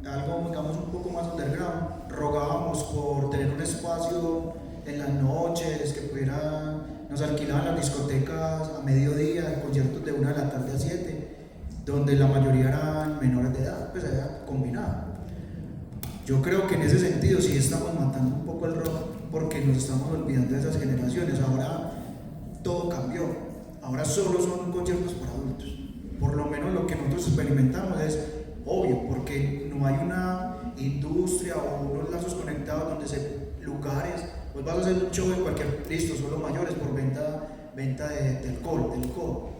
algo digamos un poco más underground, rogábamos por tener un espacio en las noches que nos alquilaban las discotecas a mediodía, conciertos de 1 de la tarde a 7, donde la mayoría eran menores de edad, pues era combinado. Yo creo que en ese sentido sí estamos matando un poco el rock porque nos estamos olvidando de esas generaciones. Ahora todo cambió, ahora solo son conciertos para adultos. Por lo menos lo que nosotros experimentamos es obvio, porque no hay una industria o unos lazos conectados donde lugares, pues vas a hacer un show en cualquier, listo, solo mayores por venta de alcohol, de licor.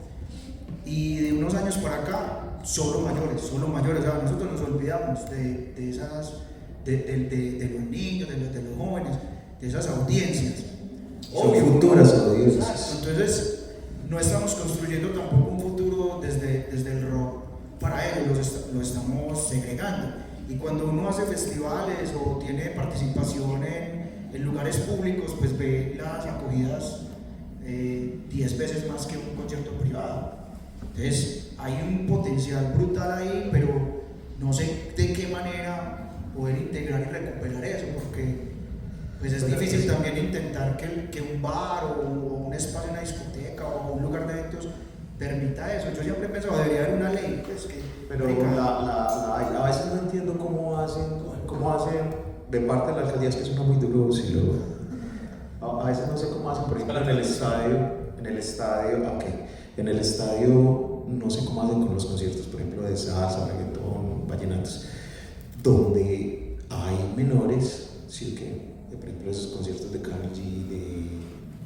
Y de unos años para acá, solo mayores, o sea, nosotros nos olvidamos de los niños, de los jóvenes, de esas audiencias. Son futuras audiencias. Exacto. Entonces, no estamos construyendo tampoco un futuro desde el rock para ellos, lo estamos segregando. Y cuando uno hace festivales o tiene participación en lugares públicos, pues ve las acogidas 10 veces más que un concierto privado. Entonces, hay un potencial brutal ahí, pero no sé de qué manera poder integrar y recuperar eso, porque pues es difícil también intentar que un bar o un espacio, una discoteca o un lugar de eventos permita eso. Yo siempre he pensado que debería haber una ley, pues que... Pero a veces no entiendo cómo hacen de parte de la alcaldía, es que suena muy duro decirlo. A veces no sé cómo hacen, por ejemplo, en el estadio no sé cómo hacen con los conciertos, por ejemplo, de salsa, reggaetón, vallenatos, donde hay menores, sí que, por ejemplo, esos conciertos de Karol G,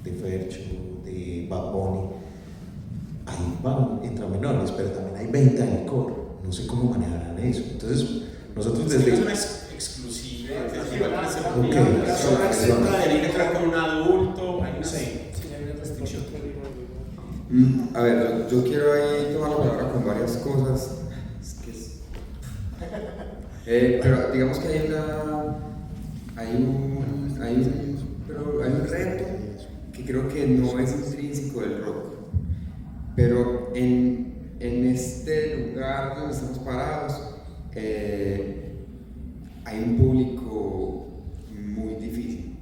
de Fercho, de Bad Bunny, ahí entran menores, pero también hay venta de licor. No sé cómo manejarán eso. Entonces, nosotros desde... Es una exclusiva, Okay. con un adulto, hay una restricción. A ver, yo quiero ahí tomar la palabra con varias cosas. Pero digamos que hay un reto que creo que no es intrínseco del rock. Pero en este lugar donde estamos parados hay un público muy difícil.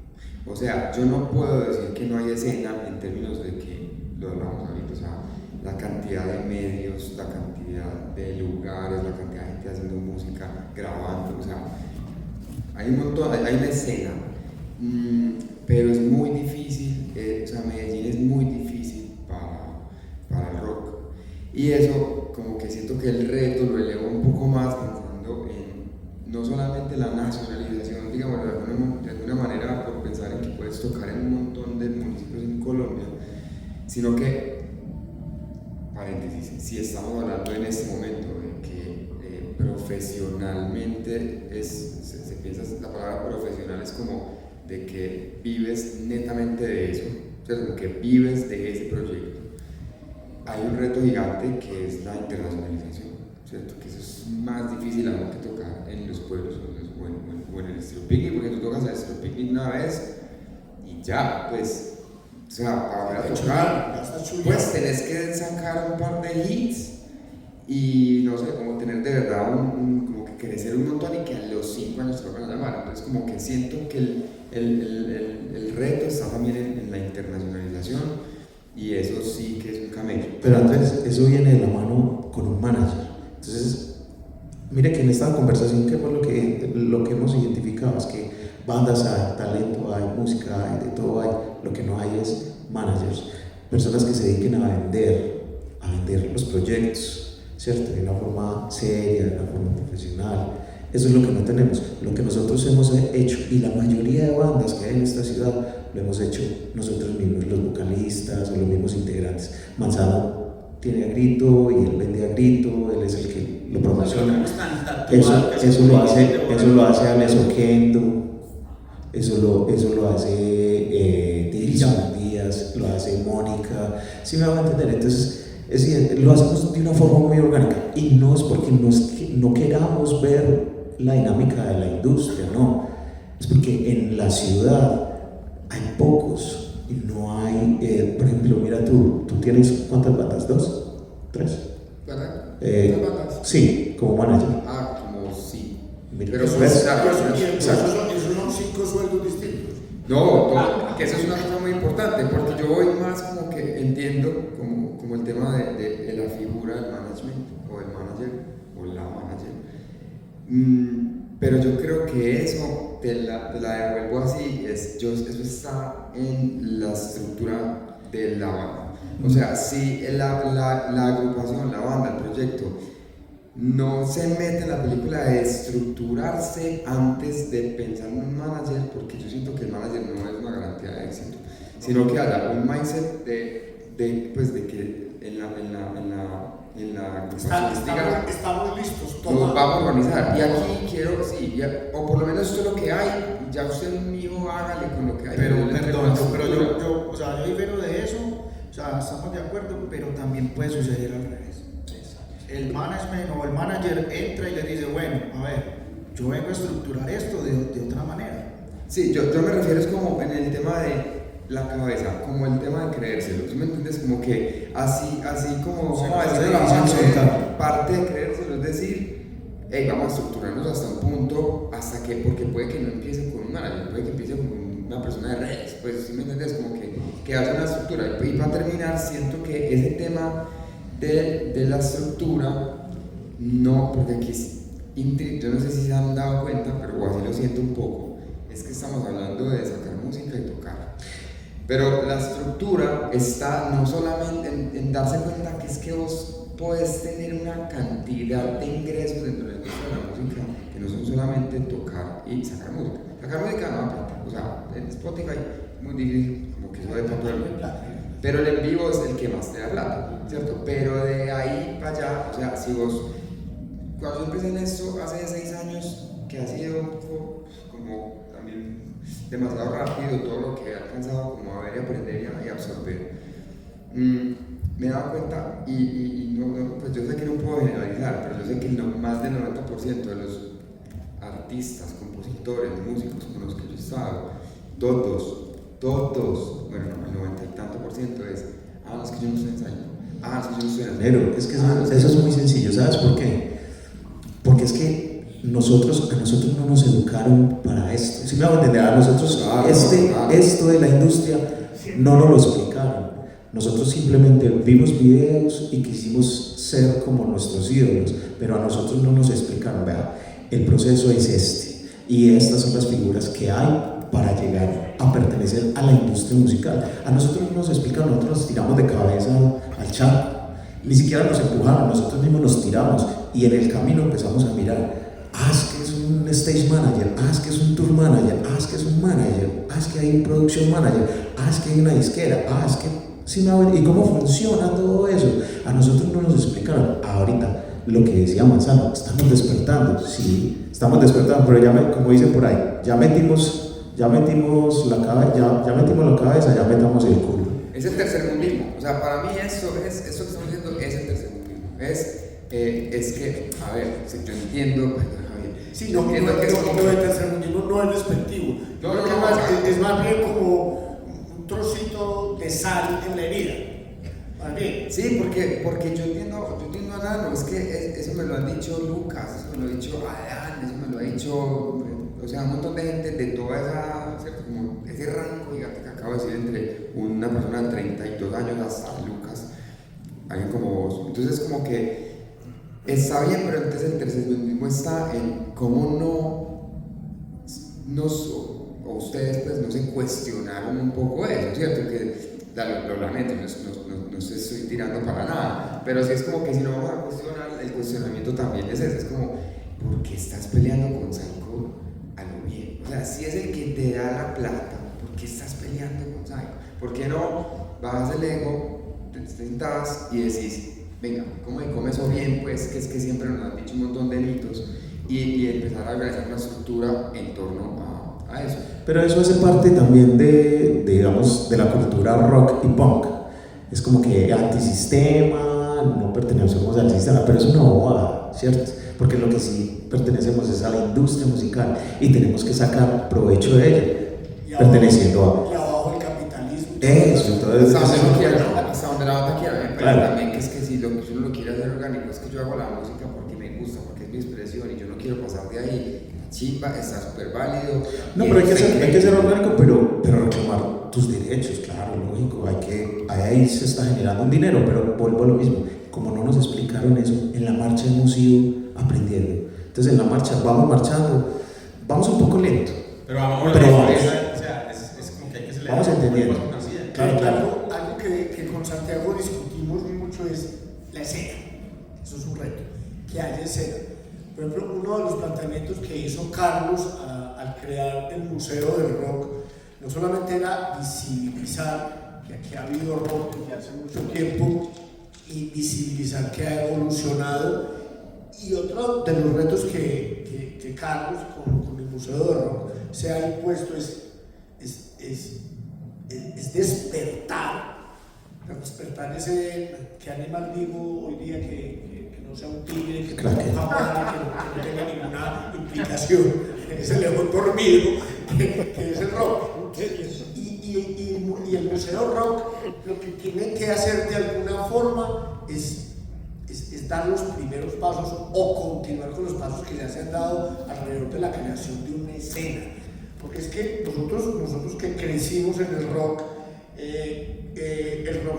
O sea, yo no puedo decir que no hay escena en términos de que lo hablamos ahorita, o sea, la cantidad de medios, la cantidad de lugares, la cantidad de gente haciendo música, grabando, o sea, hay un montón, hay una escena, pero es muy difícil, o sea, Medellín es muy difícil para el rock. Y eso, como que siento que el reto lo elevo un poco más pensando en no solamente la nacionalización, digamos, de alguna manera, por pensar en que puedes tocar en un montón de municipios en Colombia, sino que, paréntesis, si estamos hablando en este momento de que profesionalmente se piensa, la palabra profesional es como de que vives netamente de eso, ¿cierto? Que vives de ese proyecto. Hay un reto gigante que es la internacionalización, ¿cierto? Que eso es más difícil aún que tocar en los pueblos o en el estilo picnic, porque tú tocas el estilo picnic una vez y ya, pues, o sea, para volver a tocar, pues tenés que sacar un par de hits y no sé, como tener de verdad como que crecer un montón y que a los 5 años te van a llamar. Entonces, como que siento que el reto está también en la internacionalización. Y eso sí que es un camello. Pero Andrés, eso viene de la mano con un manager. Entonces, mire que en esta conversación, que fue lo que hemos identificado, es que bandas hay, talento hay, música hay, de todo hay. Lo que no hay es managers, personas que se dediquen a vender los proyectos, ¿cierto? De una forma seria, de una forma profesional. Eso es lo que no tenemos. Lo que nosotros hemos hecho, y la mayoría de bandas que hay en esta ciudad, lo hemos hecho nosotros mismos, los vocalistas o los mismos integrantes. Manzano tiene a grito y él vende a grito, él es el que lo promociona. Eso lo hace Alex Oquendo, eso lo hace Dilson Díaz, lo hace Mónica, ¿sí me van a entender? Entonces, es decir, lo hacemos de una forma muy orgánica y no es porque no queramos ver la dinámica de la industria, no, es porque en la ciudad hay pocos y no hay, por ejemplo, mira tú tienes ¿cuántas bandas? ¿2? ¿3? ¿Verdad? ¿Cuántas bandas? Sí, como manager. Como sí. Mira, pero esos son 5 sueldos distintos. No, que eso es una cosa muy importante, porque yo voy más como que entiendo como el tema de la figura del management, o el manager, o la manager. Pero yo creo que eso, te la devuelvo así, eso está en la estructura de la banda. O sea, si la agrupación, la banda, el proyecto, no se mete en la película de estructurarse antes de pensar en un manager, porque yo siento que el manager no es una garantía de éxito, sino que haya un mindset pues de que en la estamos listos, nos vamos a organizar. Y aquí quiero, sí, o por lo menos esto es lo que hay, ya usted mismo hágale con lo que hay. Pero yo, o sea, yo difiero de eso, o sea, estamos de acuerdo, pero también puede suceder al revés. El management o el manager entra y le dice, bueno, a ver, yo vengo a estructurar esto de otra manera. Sí, yo me refiero es como en el tema de la cabeza, como el tema de creérselo, ¿tú me entiendes? Como que así como parte de creérselo, es decir, hey, vamos a estructurarnos hasta un punto, hasta que, porque puede que no empiece con un manager, puede que empiece con una persona de redes, pues, ¿tú me entiendes? Como que haya una estructura. Y para terminar, siento que ese tema de la estructura, no, porque aquí yo no sé si se han dado cuenta, pero así lo siento un poco, es que estamos hablando de sacar música y tocar. Pero la estructura está no solamente en darse cuenta que es que vos podés tener una cantidad de ingresos dentro de la industria de la música que no son solamente tocar y sacar música. Sacar música no da plata, o sea, en Spotify es muy difícil, como que eso de tanto de plata. Pero el en vivo es el que más te da plata, ¿cierto? Pero de ahí para allá, o sea, si vos, cuando yo empecé en esto hace 6 años, que ha sido como también demasiado rápido todo lo que he alcanzado como a ver y aprender y absorber, me he dado cuenta y no, pues yo sé que no puedo generalizar, pero yo sé que más del 90% de los artistas, compositores, músicos con los que yo he estado, todos, bueno, el 90 y tanto por ciento es, es que yo no estoy ensayando, es que yo no estoy ensayando. Pero es que eso es muy sencillo, ¿sabes por qué? Porque es que a nosotros no nos educaron para esto. Si me hago entender, a nosotros esto de la industria no nos lo explicaron. Nosotros simplemente vimos videos y quisimos ser como nuestros ídolos, pero a nosotros no nos explicaron, vea, el proceso es este, y estas son las figuras que hay para llegar a pertenecer a la industria musical. A nosotros no nos explican, nosotros nos tiramos de cabeza al charco, ni siquiera nos empujaron, nosotros mismos nos tiramos y en el camino empezamos a mirar, es que es un stage manager, es que es un tour manager, es que es un manager, es que hay un production manager, es que hay una disquera, es que, ¿sí me ven? ¿Y cómo funciona todo eso? A nosotros no nos explicaron. Ahorita, lo que decía Manzano, estamos despertando, sí, estamos despertando, pero como dicen por ahí, ya metimos la cabeza, ya metamos el culo. Es el tercermundismo, o sea, para mí eso que estamos diciendo es el tercermundismo. Es que, a ver, yo entiendo, sí, no, el tercermundismo no es despectivo. Yo creo que es más bien como un trocito de sal en la herida. Más bien. Sí, porque yo entiendo a Nano, es que eso me lo han dicho Lucas, eso me lo ha dicho Adán, eso me lo ha dicho, o sea, un montón de gente de toda esa, ¿cierto? Como ese rango gigante que acabo de decir, entre una persona de 32 años hasta Lucas, alguien como vos. Entonces, como que está bien, pero entonces el tercermundismo está en cómo o ustedes pues no se cuestionaron un poco eso, ¿cierto? Que lo lamento, no se estoy tirando para nada, pero sí es como que si no vamos a cuestionar, el cuestionamiento también es ese, es como, ¿por qué estás peleando con Psycho a lo bien? O sea, si es el que te da la plata, ¿por qué estás peleando con Psycho? ¿Por qué no bajas el ego, te sentás y decís, venga, ¿cómo eso bien? Pues que es que siempre nos han dicho un montón de mitos y empezar a organizar una estructura en torno a eso. Pero eso hace parte también digamos, de la cultura rock y punk. Es como que antisistema, no pertenecemos al sistema, pero es una bobada, ¿cierto? Porque lo que sí pertenecemos es a la industria musical y tenemos que sacar provecho de ella, perteneciendo a... Y abajo el capitalismo. Eso, entonces... Hasta donde la bata quiera, pero también que es que si uno lo quiere hacer orgánico, es que yo hago la música porque me gusta, porque es mi expresión y yo no quiero pasar de ahí. Chimba, está súper válido. No, pero hay que ser orgánico, pero reclamar tus derechos, claro, lógico, ahí se está generando un dinero, pero vuelvo a lo mismo, como no nos explicaron eso, en la marcha hemos ido aprendiendo. Entonces en la marcha vamos marchando, vamos un poco lento. Pero vamos, pero vamos. O sea, es como que hay que acelerar. Vamos entendiendo. Claro. Algo que con Santiago discutimos mucho es la escena. Eso es un reto. que haya escena. Por ejemplo, uno de los planteamientos que hizo Carlos al crear el Museo del Rock no solamente era visibilizar que aquí ha habido rock desde hace mucho tiempo y visibilizar que ha evolucionado, y otro de los retos que Carlos con el Museo del Rock se ha impuesto es despertar ese que animal vivo hoy día que no sea un tigre, que no sea un jaguar, que no tenga ninguna implicación, ese león dormido que es el rock. Y el Museo Rock lo que tiene que hacer de alguna forma es dar los primeros pasos o continuar con los pasos que ya se han dado alrededor de la creación de una escena. Porque es que nosotros que crecimos en el rock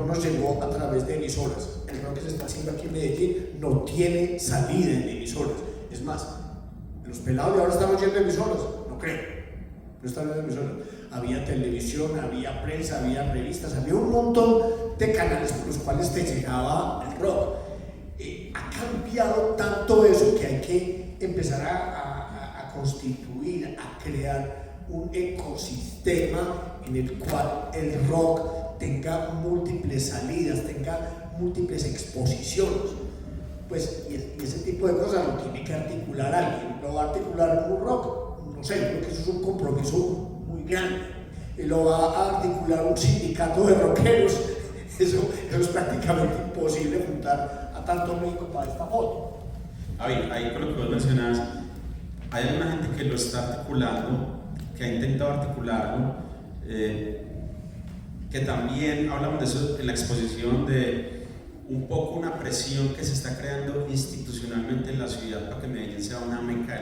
nos llegó a través de emisoras. El rock que se está haciendo aquí en Medellín no tiene salida en emisoras. Es más, los pelados de ahora están oyendo emisoras, no creo. No están oyendo emisoras. Había televisión, había prensa, había revistas, había un montón de canales por los cuales te llegaba el rock. Ha cambiado tanto eso que hay que empezar a constituir, a crear un ecosistema en el cual el rock tenga múltiples salidas, tenga múltiples exposiciones. Pues, y ese tipo de cosas lo tiene que articular alguien. ¿Lo va a articular un rock? No sé, creo que eso es un compromiso muy grande. Y lo va a articular un sindicato de rockeros. Eso es prácticamente imposible juntar a tanto México para esta foto. Ahí con lo que vos mencionás, hay alguna gente que lo está articulando, que ha intentado articularlo, que también hablamos de eso en la exposición, de un poco una presión que se está creando institucionalmente en la ciudad para que Medellín sea una meca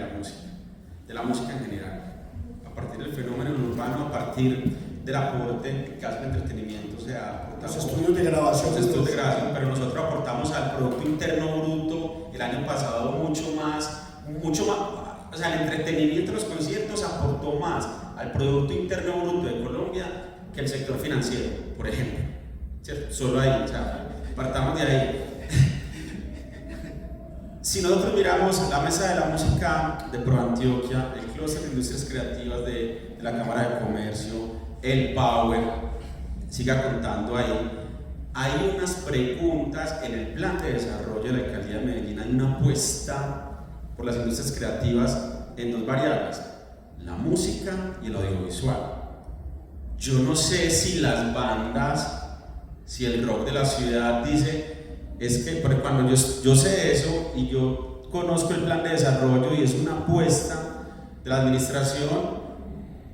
de la música en general, a partir del fenómeno urbano, a partir del aporte que hace el entretenimiento, o sea, los estudios de grabación. Los estudios de grabación, pero nosotros aportamos al Producto Interno Bruto el año pasado mucho más, o sea, el entretenimiento de los conciertos aportó más al Producto Interno Bruto de Colombia que el sector financiero, por ejemplo, ¿cierto? Solo ahí, o sea, partamos de ahí. Si nosotros miramos la Mesa de la Música de ProAntioquia, el Clúster de Industrias Creativas de la Cámara de Comercio, el Power, siga contando ahí, hay unas preguntas en el plan de desarrollo de la Alcaldía de Medellín, hay una apuesta por las industrias creativas en dos variables, la música y el audiovisual. Yo no sé si las bandas, si el rock de la ciudad dice, es que cuando yo sé eso y yo conozco el plan de desarrollo y es una apuesta de la administración,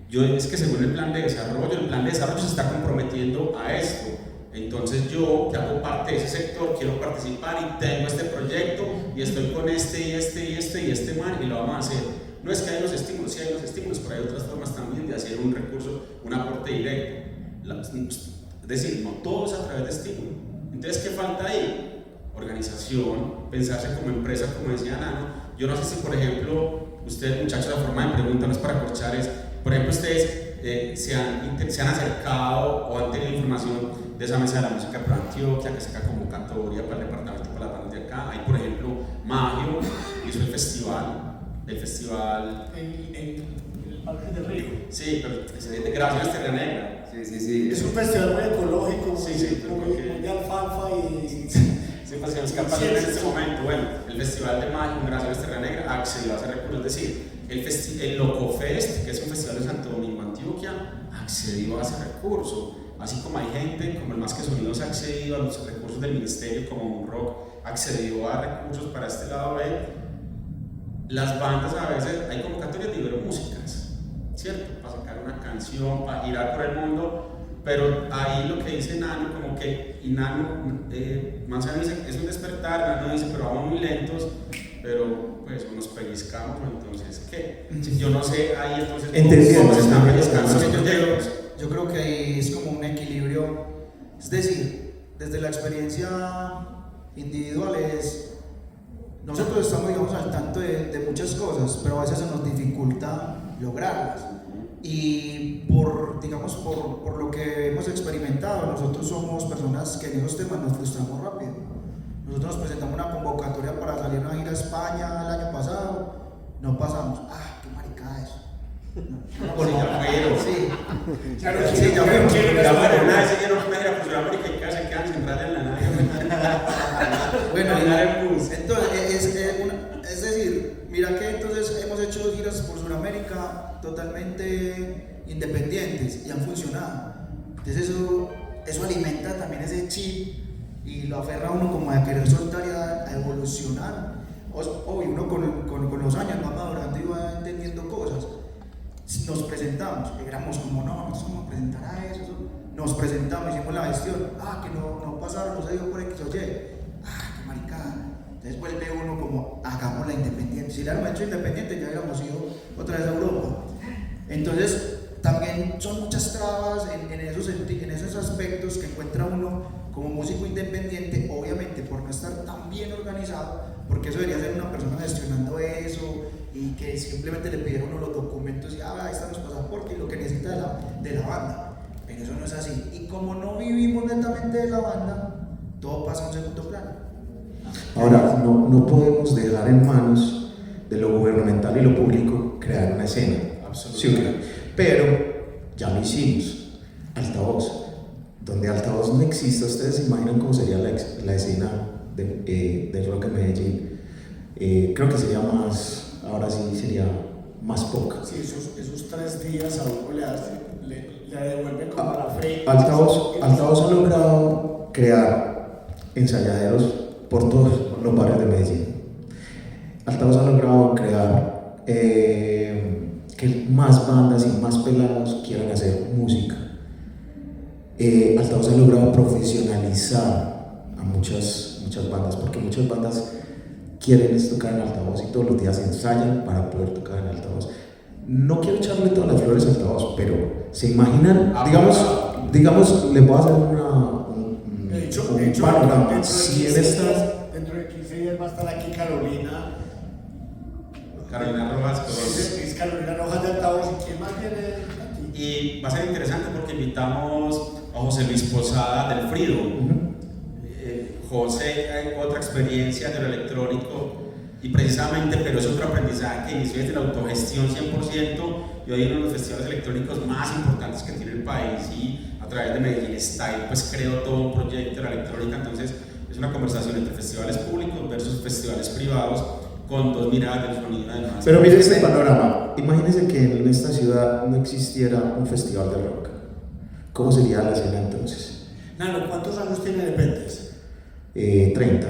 es que según el plan de desarrollo se está comprometiendo a esto. Entonces yo, que hago parte de ese sector, quiero participar y tengo este proyecto y estoy con este man y lo vamos a hacer. No es que hay unos estímulos, sí hay unos estímulos, pero hay otras formas también de hacer un recurso, un aporte directo. Es decir, no todo es a través de estímulo. Entonces, ¿qué falta ahí? Organización, pensarse como empresa, como decía Nano. Yo no sé si, por ejemplo, ustedes, muchachos, la forma de pregunta no es para corchar, es, por ejemplo, ustedes se han acercado o han tenido información de esa Mesa de la Música para Antioquia, que saca convocatoria para el departamento, para las bandas de acá. Hay, por ejemplo, Magio, hizo el festival. El Parque del Río. Sí, pero es de grabaciones Tierra Negra. Sí. Es un festival muy ecológico, muy de alfalfa y... Sí, pues se nos escapa en este momento. Bueno, el Festival de Mayo, Grabaciones Tierra Negra, accedió a ese recurso, es decir, el Locofest, que es un festival de Santo Domingo, Antioquia, accedió a ese recurso. Así como hay gente, como el Más que Sonidos, ha accedido a los recursos del ministerio, como un rock, accedió a recursos para este lado de las bandas. A veces hay convocatorias de Iberomúsicas, ¿cierto? Para sacar una canción, para girar por el mundo, pero ahí lo que dice Nano, como que, y Nano, Manzano dice, es un despertar, Nano dice, pero vamos muy lentos, pero pues nos pellizcamos, entonces, ¿qué? Yo no sé, ahí entonces, ¿cómo se están pellizcando? Yo creo que ahí es como un equilibrio, es decir, desde la experiencia individual nosotros estamos, digamos, al tanto de muchas cosas, pero a veces se nos dificulta lograrlas. Y por lo que hemos experimentado, nosotros somos personas que en esos temas nos frustramos rápido. Nosotros nos presentamos una convocatoria para salir a una gira a España el año pasado, no pasamos. Ah, qué maricada eso. Bueno, ya fueron. Sí. Claro, Sí, ya fueron. Ya bueno, una vez ella no fue a Sudamérica y casi se quedan sin en la nave. Bueno, Ganar el bus. entonces, es decir, mira que entonces hemos hecho giras por Sudamérica totalmente independientes y han funcionado. Entonces eso alimenta también ese chip y lo aferra a uno como a querer soltar y a evolucionar. Obvio, uno con los años va madurando y va entendiendo cosas. Nos presentamos, éramos como no nos vamos a presentar a eso. Nos presentamos, hicimos la gestión, que no pasaron, no se dio por X o Y, qué maricada. Entonces vuelve uno como, hagamos la independiente. Si le hubiéramos hecho independiente, ya hubiéramos ido otra vez a Europa. Entonces, también son muchas trabas en esos aspectos que encuentra uno como músico independiente, obviamente por no estar tan bien organizado, porque eso debería ser una persona gestionando eso y que simplemente le pidieron uno los documentos y ahí están los pasaportes y lo que necesita de la banda. Pero eso no es así. Y como no vivimos netamente de la banda, todo pasa a un segundo plano. Ahora, no podemos dejar en manos de lo gubernamental y lo público crear una escena. Absolutamente. Sí, pero ya lo hicimos. Altavoz. Donde Altavoz no exista, ¿ustedes se imaginan cómo sería la escena del rock en Medellín? Creo que sería más, ahora sí sería más poca. Sí, esos 3 días a uno le devuelven como la frente. Altavoz ha logrado crear ensayaderos por todos los barrios de Medellín. Altavoz ha logrado crear que más bandas y más pelados quieran hacer música. Altavoz ha logrado profesionalizar a muchas bandas, porque muchas bandas quieren tocar en altavoz y todos los días ensayan para poder tocar en altavoz. No quiero echarle todas las flores a Altavoz, pero se imaginan, digamos, les voy a hacer un panorama. Si dentro de 15 días va a estar aquí Carolina Rojas. Es Carolina Rojas de Altavoz, ¿y quién más viene aquí? Y va a ser interesante porque invitamos a José Luis Posada del Frido. José, otra experiencia de lo electrónico y precisamente, pero es otro aprendizaje que inició desde la autogestión 100% y hoy en uno de los festivales electrónicos más importantes que tiene el país y a través de Medellín Style pues creó todo un proyecto de la electrónica. Entonces es una conversación entre festivales públicos versus festivales privados con dos miradas del sonido además. Pero mire este panorama, imagínense que en esta ciudad no existiera un festival de rock. ¿Cómo sería la escena entonces? Nano, ¿cuántos años tiene Lepentes? 30.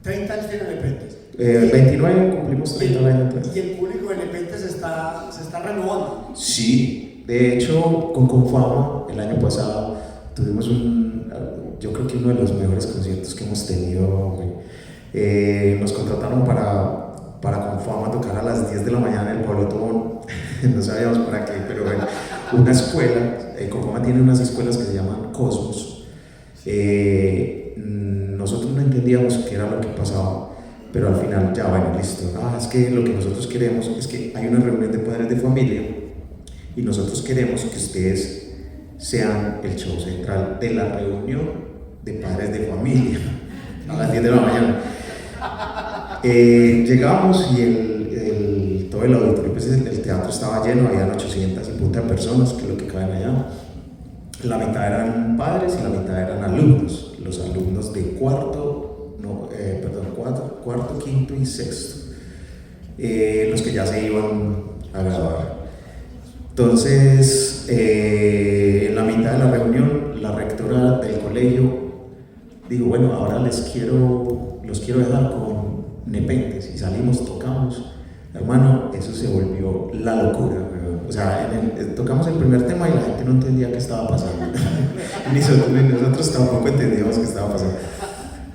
30 años tiene Lepentes. 29 cumplimos 30 años. Y el público de Lepentes se está renovando. Sí, de hecho con Confama el año pasado tuvimos yo creo que uno de los mejores conciertos que hemos tenido. Nos contrataron para Confama tocar a las 10 de la mañana en el Pablo Tobón. No sabíamos para qué, pero bueno, una escuela, Confama tiene unas escuelas que se llaman Cosmos. Nosotros no entendíamos qué era lo que pasaba, pero al final ya, bueno, listo. Es que lo que nosotros queremos es que hay una reunión de padres de familia y nosotros queremos que ustedes sean el show central de la reunión de padres de familia a las 10 de la mañana. Llegamos y todo el auditorio, pues el teatro estaba lleno, habían 800 y punta personas, que es lo que caben allá. La mitad eran padres y la mitad eran alumnos, los alumnos de cuarto, quinto y sexto, los que ya se iban a graduar. Entonces, en la mitad de la reunión, la rectora del colegio dijo, bueno, ahora los quiero dejar con Nepentes, y salimos, tocamos. Hermano, eso se volvió la locura. O sea, tocamos el primer tema y la gente no entendía qué estaba pasando. Ni nosotros tampoco entendíamos qué estaba pasando.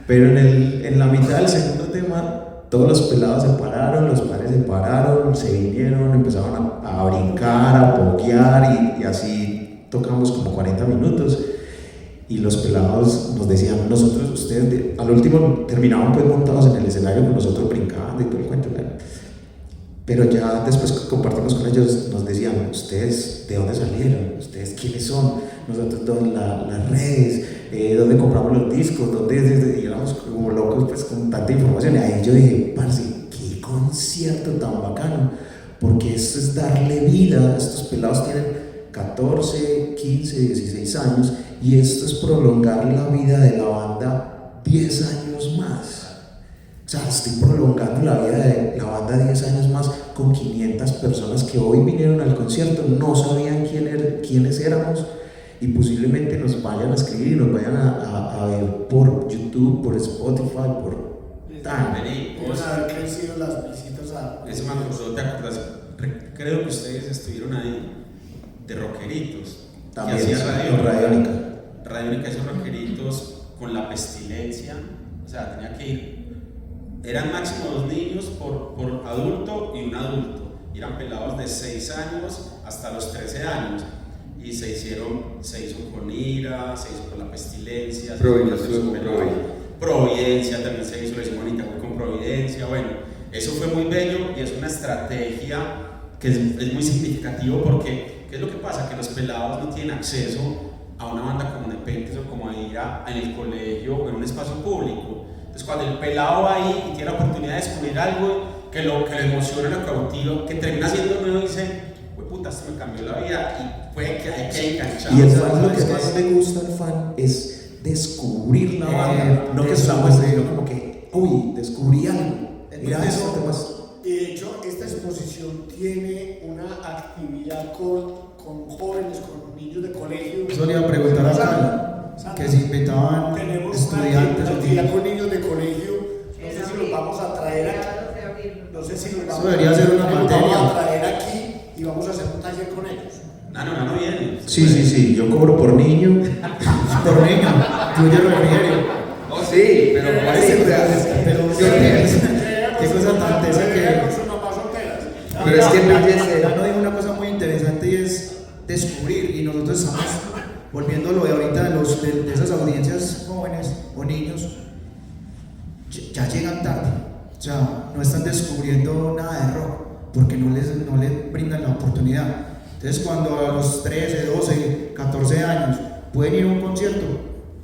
Pero en la mitad del segundo tema, todos los pelados se pararon, los padres se pararon, se vinieron, empezaron a brincar, a poguear y así tocamos como 40 minutos. Y los pelados nos decían, ustedes, al último terminaban pues montados en el escenario con nosotros brincando y todo el cuento. Pero ya después que compartimos con ellos, nos decían, ¿ustedes de dónde salieron? ¿Ustedes quiénes son? Nosotros las redes, dónde compramos los discos, dónde, y éramos como locos pues con tanta información. Y ahí yo dije, parce, qué concierto tan bacano, porque esto es darle vida. Estos pelados tienen 14, 15, 16 años y esto es prolongar la vida de la banda 10 años más. O sea, estoy prolongando la vida de la banda 10 años más con 500 personas que hoy vinieron al concierto, no sabían quiénes éramos y posiblemente nos vayan a escribir y nos vayan a ver por YouTube, por Spotify, por tal. Vamos a ver crecido las visitas a... Eso me acordó, ¿te acuerdas? Creo que ustedes estuvieron ahí de rockeritos. También hacía Radiónica. Radiónica, esos rockeritos con la pestilencia, o sea, tenía que ir. Eran máximo 2 niños por adulto y un adulto. Y eran pelados de 6 años hasta los 13 años. Y se hizo con Ira, se hizo con la pestilencia, Providencia también se hizo, le hicimos bonita con Providencia. Bueno, eso fue muy bello y es una estrategia que es muy significativo porque, ¿qué es lo que pasa? Que los pelados no tienen acceso a una banda como Nepentes o como Ira en el colegio o en un espacio público. Entonces, cuando el pelado va ahí y tiene la oportunidad de descubrir algo que lo emociona, lo cautiva, que termina siendo nuevo, dice, pues puta, esto me cambió la vida y puede que hay que enganchar. Y el fan, lo que más le gusta al fan es descubrir la banda, no que se la muestre, sino como que, uy, descubrí algo. Mira eso, además. Y de hecho, esta exposición tiene una actividad con jóvenes, con niños de colegio. Eso le iba a preguntar a Cali, que si invitaban tenemos estudiantes una o actividad con niños de colegio. No sé si los vamos a traer aquí. No sé si los vamos, eso debería ser una materia. Vamos a traer aquí y vamos a hacer un taller con ellos. No viene. Sí, yo cobro por niño. Por niño, incluye refrigerio. Oh, sí, pero ¿cuál es el real? Qué cosa tan tesa que... Pero es que no digo una cosa muy interesante y es descubrir, y nosotros estamos volviéndolo de ahorita de esas audiencias jóvenes o niños, ya llegan tarde, o sea, no están descubriendo nada de rock porque no les brindan la oportunidad. Entonces, cuando a los 13, 12, 14 años pueden ir a un concierto,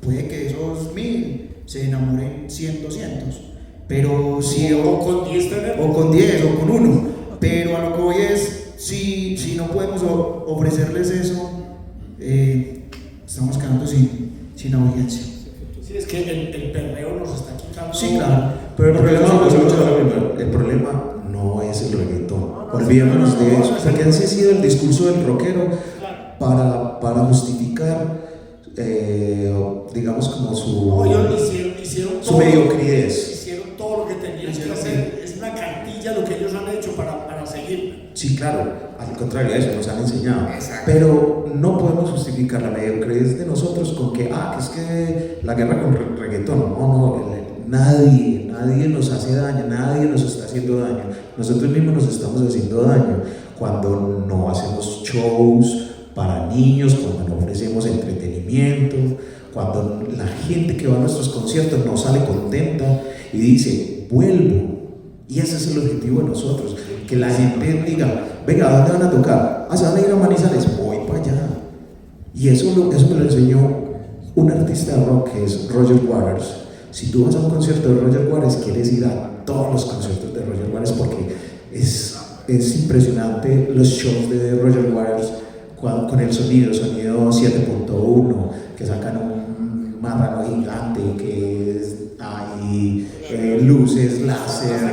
puede que esos 1000 se enamoren 100, 200, pero si o con 10 tenemos, o con 10 o con 1, pero a lo que voy es, si no podemos ofrecerles eso, estamos quedando sin audiencia. Sí, es que el perreo nos está quitando. Sí, claro. Pero el problema no es el reggaetón. Olvidémonos de eso, porque ese ha sido el discurso del rockero para justificar, digamos, como su mediocridad. Hicieron todo lo que tenían que hacer. Es una cartilla lo que ellos han hecho para seguir. Sí, claro, al contrario, eso nos han enseñado. Exacto. Pero no podemos justificar la mediocridad de nosotros con que es que la guerra con el reggaetón. No, nadie nos hace daño, nadie nos está haciendo daño. Nosotros mismos nos estamos haciendo daño cuando no hacemos shows para niños, cuando no ofrecemos entretenimiento, cuando la gente que va a nuestros conciertos no sale contenta y dice, vuelvo. Y ese es el objetivo de nosotros, que la gente diga, venga, ¿a dónde van a tocar? ¿Se van a ir a Manizales? Voy para allá. Y eso me lo enseñó un artista de rock que es Roger Waters. Si tú vas a un concierto de Roger Waters, quieres ir a todos los conciertos de Roger Waters porque es impresionante los shows de Roger Waters con el sonido 7.1, que sacan un marrano gigante, que hay luces, láser.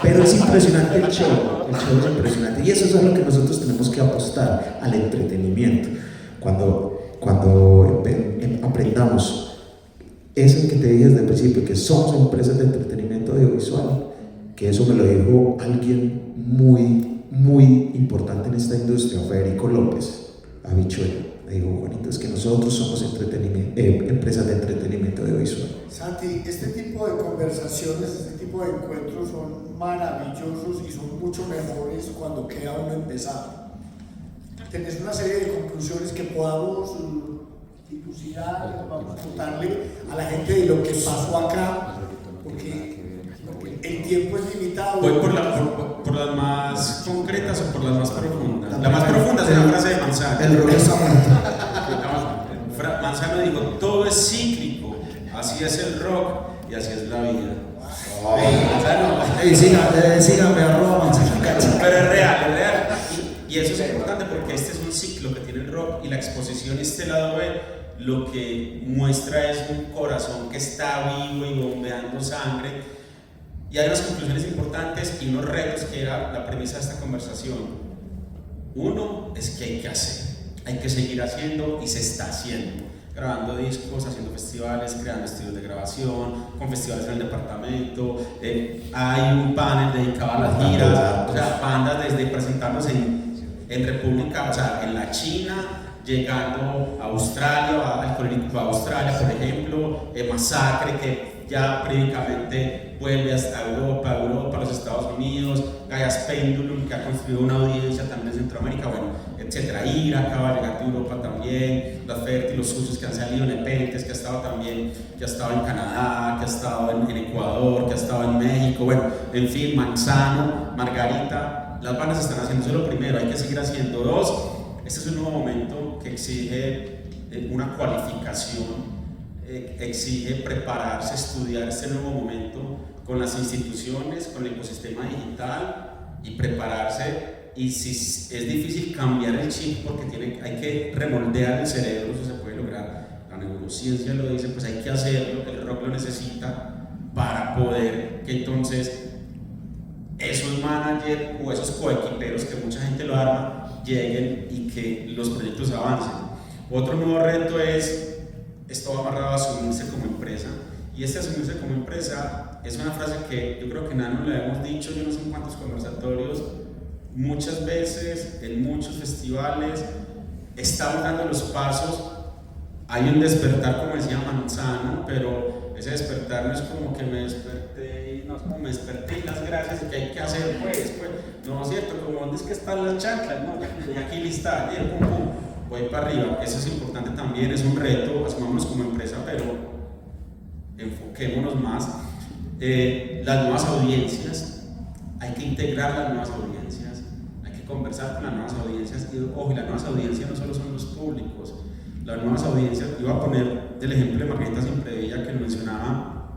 Pero es impresionante el show es impresionante y eso es a lo que nosotros tenemos que apostar, al entretenimiento. Cuando aprendamos eso que te dije desde el principio, que somos empresas de entretenimiento audiovisual, que eso me lo dijo alguien muy importante en esta industria, Federico López, Habichuelo. Me dijo, Juanito, es que nosotros somos empresas de entretenimiento audiovisual. Santi, este tipo de conversaciones, este tipo de encuentros son maravillosos y son mucho mejores cuando queda uno empezado. Tenés una serie de conclusiones que podamos dilucidar, vamos a contarle a la gente de lo que pasó acá, porque el tiempo es limitado. ¿Voy por las más concretas o por las más profundas? La más profunda es la frase de Manzano. El rock está muerto. Manzano dijo, todo es cíclico, así es el rock y así es la vida. Síganme, @Manzano. Pero es real, es real. Y eso es importante porque este es un ciclo que tiene el rock y la exposición, este lado B, lo que muestra es un corazón que está vivo y bombeando sangre. Y hay unas conclusiones importantes y unos retos que era la premisa de esta conversación. Uno es que hay que hacer, hay que seguir haciendo y se está haciendo. Grabando discos, haciendo festivales, creando estudios de grabación, con festivales en el departamento. Hay un panel dedicado a las giras, o sea, bandas desde presentándose en República, o sea, en la China, llegando a Australia, al Colegio a Australia, por ejemplo, Masacre, que ya periódicamente vuelve hasta Europa, los Estados Unidos, Gaia's Pendulum, que ha construido una audiencia también en Centroamérica, bueno, etcétera. Ira acaba de llegar de Europa también, Las Fértiles, Los Sucios que han salido en Nepentes, que ha estado también, que ha estado en Canadá, que ha estado en Ecuador, que ha estado en México, bueno, en fin, Manzano, Margarita, las bandas están haciendo eso. Lo primero, hay que seguir haciendo. Dos, este es un nuevo momento que exige una cualificación, exige prepararse, estudiar este nuevo momento con las instituciones, con el ecosistema digital y prepararse. Y si es difícil cambiar el chip porque hay que remoldear el cerebro, eso se puede lograr, la neurociencia lo dice, pues hay que hacerlo, el rock lo necesita para poder que entonces esos managers o esos coequiperos que mucha gente lo arma lleguen y que los proyectos avancen. Otro nuevo reto es, esto va amarrado a asumirse como empresa, y este asumirse como empresa es una frase que yo creo que Nano le hemos dicho, yo no sé en cuántos conversatorios, muchas veces, en muchos festivales, estamos dando los pasos, hay un despertar como decía Manzano, pero ese despertar no es como que me desperté y no es como me desperté y las gracias y que hay que hacer pues no es cierto, como dónde es que están las chanclas, no, y aquí lista, pum, pum, voy para arriba. Eso es importante también, es un reto, asumámonos como empresa, pero enfoquémonos más. Las nuevas audiencias, hay que integrar las nuevas audiencias, hay que conversar con las nuevas audiencias, y ojo, y las nuevas audiencias no solo son los públicos, las nuevas audiencias, iba a poner el ejemplo de Margarita Siemprevilla que lo mencionaba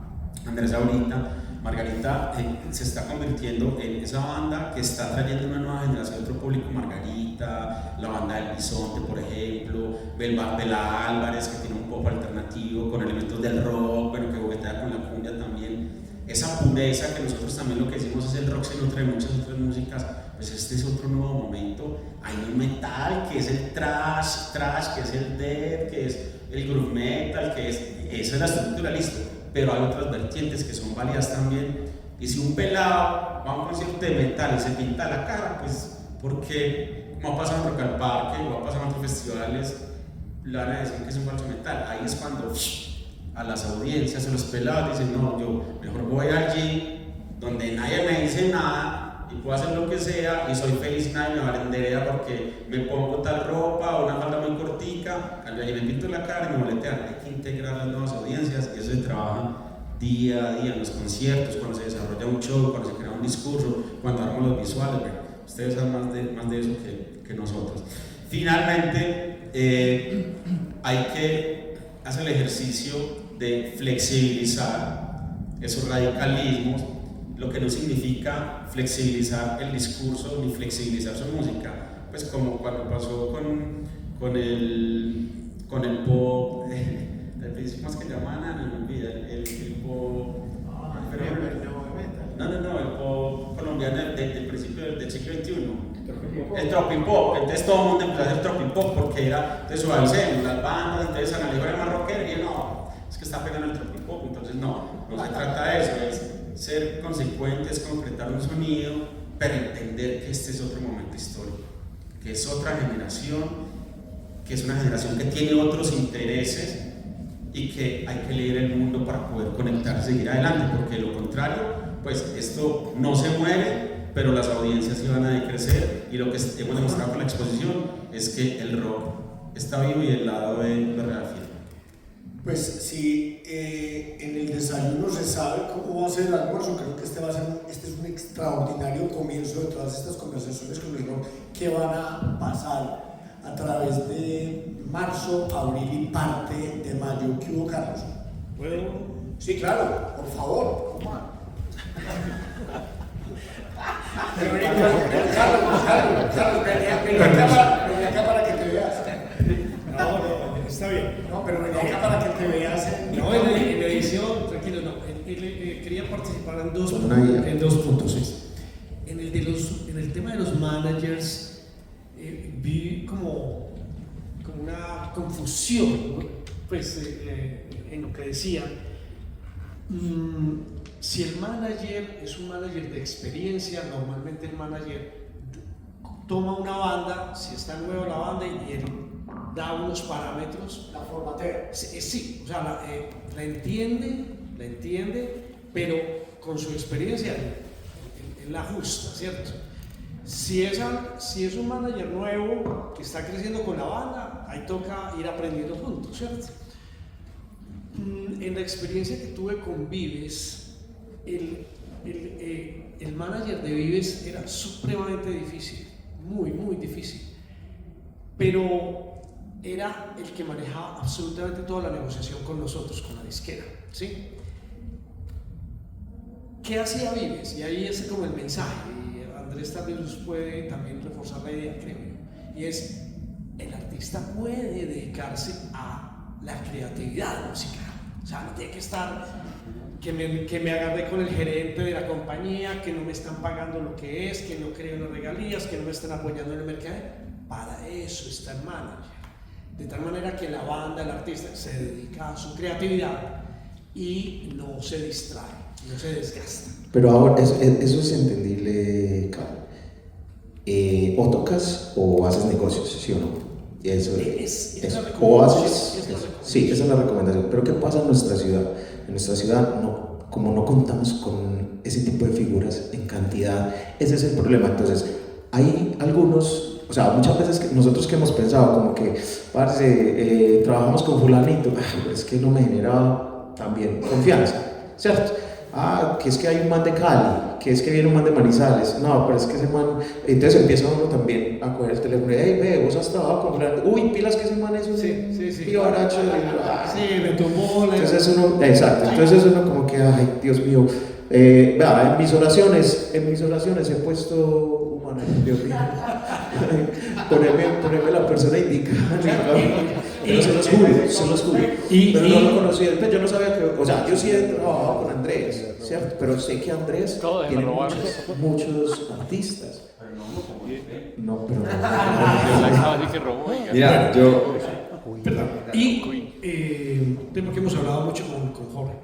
Andrés ahorita. Margarita se está convirtiendo en esa banda que está trayendo una nueva generación de otro público. Margarita, la banda del Bisonte, por ejemplo, Bela Álvarez, que tiene un pop alternativo con elementos del rock, bueno, que juguetea con la cumbia también. Esa pureza que nosotros también lo que decimos es el rock se nutre de muchas otras músicas, pues este es otro nuevo momento. Hay un metal que es el trash, que es el death, que es el groove metal, que es, esa es la estructura, listo. Pero hay otras vertientes que son válidas también. Y si un pelado va a un concierto de metal y se pinta la cara, pues porque como ha pasado en Rock al Parque o ha pasado en otros festivales, le van a decir que es un falso metal. Ahí es cuando a las audiencias, a los pelados dicen, no, yo mejor voy allí donde nadie me dice nada y puedo hacer lo que sea y soy feliz, nadie me va a vender porque me pongo tal ropa o una falda muy cortica, cuando allí me pinto la cara y me boletean. Hay que integrar las nuevas audiencias y eso se trabaja día a día en los conciertos, cuando se desarrolla un show, cuando se crea un discurso, cuando armamos los visuales. Bueno, ustedes saben más de eso que nosotros. Finalmente, hay que hacer el ejercicio de flexibilizar esos radicalismos, lo que no significa flexibilizar el discurso ni flexibilizar su música, pues como cuando pasó con el pop, ¿cómo es que llaman? No me olvida, el pop... No, el pop colombiano del principio del siglo XXI, el tropipop. Entonces todo el mundo empezó a hacer tropipop porque era de suavicemos, las bandas, entonces Ana Liga era más rockera y no, es que está pegando el tropipop, entonces no se trata de eso, es ser consecuentes, concretar un sonido, pero entender que este es otro momento histórico, que es otra generación, que es una generación que tiene otros intereses y que hay que leer el mundo para poder conectarse y seguir adelante, porque de lo contrario, pues esto no se mueve, pero las audiencias iban a decrecer y lo que hemos demostrado con la exposición es que el rock está vivo y el lado de lo reafirma. Pues si en el desayuno se sabe cómo va a ser el almuerzo, creo que este es un extraordinario comienzo de todas estas conversaciones con el rock que van a pasar a través de marzo, abril y parte de mayo. ¿Qué hubo, Carlos? ¿Puedo? Sí, claro, por favor. Carlos, vení acá para que te veas. No, está bien. No, pero vení acá para que te veas. No, en la edición, tranquilo, no. Quería participar en dos puntos. En el tema de los managers, vi como una confusión, ¿no? Pues, en lo que decían. Si el manager es un manager de experiencia, normalmente el manager toma una banda, si está nueva la banda, y él da unos parámetros. La formatea. Sí, o sea, la entiende, pero con su experiencia él la ajusta, ¿cierto? Si es un manager nuevo que está creciendo con la banda, ahí toca ir aprendiendo juntos, ¿cierto? En la experiencia que tuve con Vives, el manager de Vives era supremamente difícil, muy difícil, pero era el que manejaba absolutamente toda la negociación con nosotros, con la disquera, ¿sí? ¿Qué hacía Vives? Y ahí es como el mensaje, y Andrés también nos puede también reforzar la idea, creo yo, y es, el artista puede dedicarse a la creatividad musical, o sea, no tiene que estar, que me agarré con el gerente de la compañía, que no me están pagando lo que es, que no creo en las regalías, que no me están apoyando en el mercado. Para eso está el manager, de tal manera que la banda, el artista se dedica a su creatividad y no se distrae, no se desgasta. Pero ahora, eso es entendible, Carlos. O tocas o haces negocios, ¿sí o no? Eso Es eso. la O recomendación, haces, es la recomendación. sí, esa es la recomendación. Pero ¿qué pasa en nuestra ciudad? En nuestra ciudad, no, como no contamos con ese tipo de figuras en cantidad, ese es el problema. Entonces, hay algunos, o sea, muchas veces nosotros que hemos pensado como que, parce, trabajamos con fulanito, pero es que no me genera también confianza, ¿cierto? Que es que hay un man de Cali, que es que viene un man de Manizales, no, pero es que ese man, entonces empieza uno también a coger el teléfono y, hey, ve, vos has trabajado con fulano, uy, pilas que ese man es un pibaracho, Sí, me tomó la... entonces uno, exacto, entonces uno como que, ay, Dios mío, vea, en mis oraciones he puesto, humano, Dios mío, ponerme la persona indicada, pero se los juro, pero no lo conocía, yo no sabía que, o sea, yo sí he trabajado con Andrés, ¿cierto? Pero sé que Andrés tiene muchos artistas. No, pero Mira, yo... Tema que hemos hablado mucho con Jorge,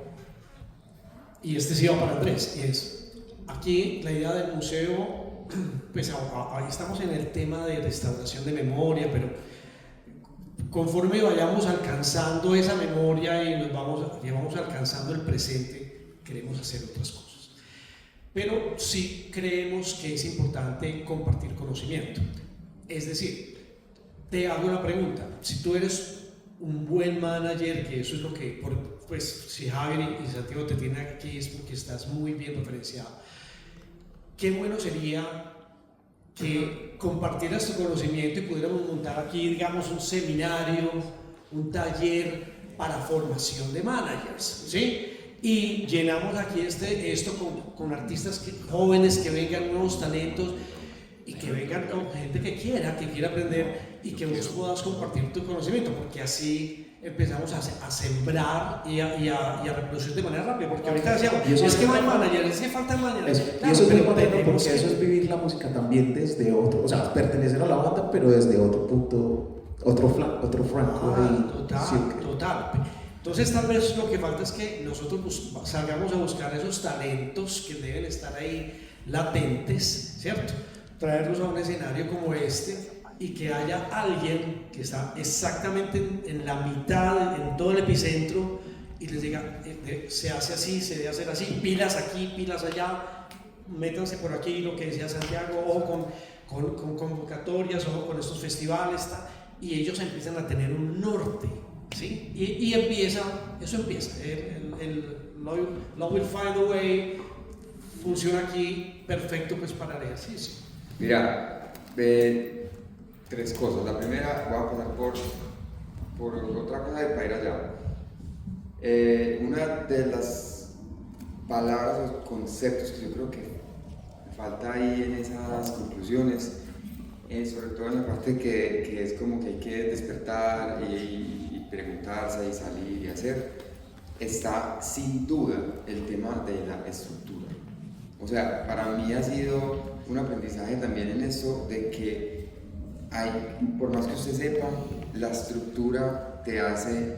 y este sí va para Andrés, y es, aquí la idea del museo, pues ahí estamos en el tema de restauración de memoria, pero conforme vayamos alcanzando esa memoria y vamos alcanzando el presente, queremos hacer otras cosas. Pero sí creemos que es importante compartir conocimiento. Es decir, te hago la pregunta, si tú eres un buen manager, que eso es lo que, pues si Javier y Santiago te tienen aquí es porque estás muy bien referenciado. Qué bueno sería que compartieras tu conocimiento y pudiéramos montar aquí, digamos, un seminario, un taller para formación de managers, ¿sí? Y llenamos aquí esto con artistas jóvenes que vengan, nuevos talentos, y que vengan con gente que quiera aprender y que vos puedas compartir tu conocimiento, porque así empezamos a sembrar y a reproducir de manera rápida, porque ahorita decíamos, es que no hay manager, es que falta manager. Y eso es muy importante porque eso es vivir la música también desde otro, o sea, pertenecer a la banda, pero desde otro punto, otro flanco. Total. Entonces tal vez lo que falta es que nosotros salgamos a buscar esos talentos que deben estar ahí latentes, ¿cierto? Traerlos a un escenario como este y que haya alguien que está exactamente en la mitad, en todo el epicentro, y les diga, se hace así, se debe hacer así, pilas aquí, pilas allá, métanse por aquí, lo que decía Santiago, ojo con convocatorias, ojo con estos festivales, y ellos empiezan a tener un norte, ¿sí? Y eso empieza, el Love Will Find a Way funciona aquí perfecto pues para el ejercicio. Mira, tres cosas. La primera, voy a pasar por por otra cosa para ir allá. Una de las palabras o conceptos que yo creo que falta ahí en esas conclusiones, sobre todo en la parte que es como que hay que despertar y preguntarse y salir y hacer, está sin duda el tema de la estructura. O sea, para mí ha sido un aprendizaje también en esto de que por más que usted sepa, la estructura te hace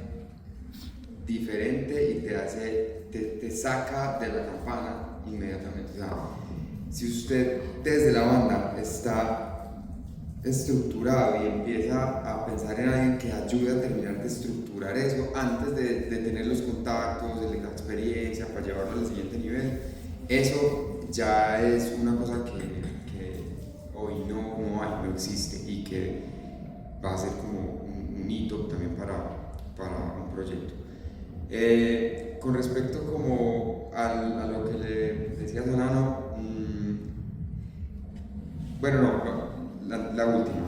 diferente y te saca de la campana inmediatamente. O sea, si usted desde la banda está estructurado y empieza a pensar en alguien que ayude a terminar de estructurar eso antes de tener los contactos, de la experiencia para llevarlo al siguiente nivel, eso ya es una cosa que hoy no existe y que va a ser como un hito también para un proyecto. Con respecto como a lo que le decía Donano, bueno, la última.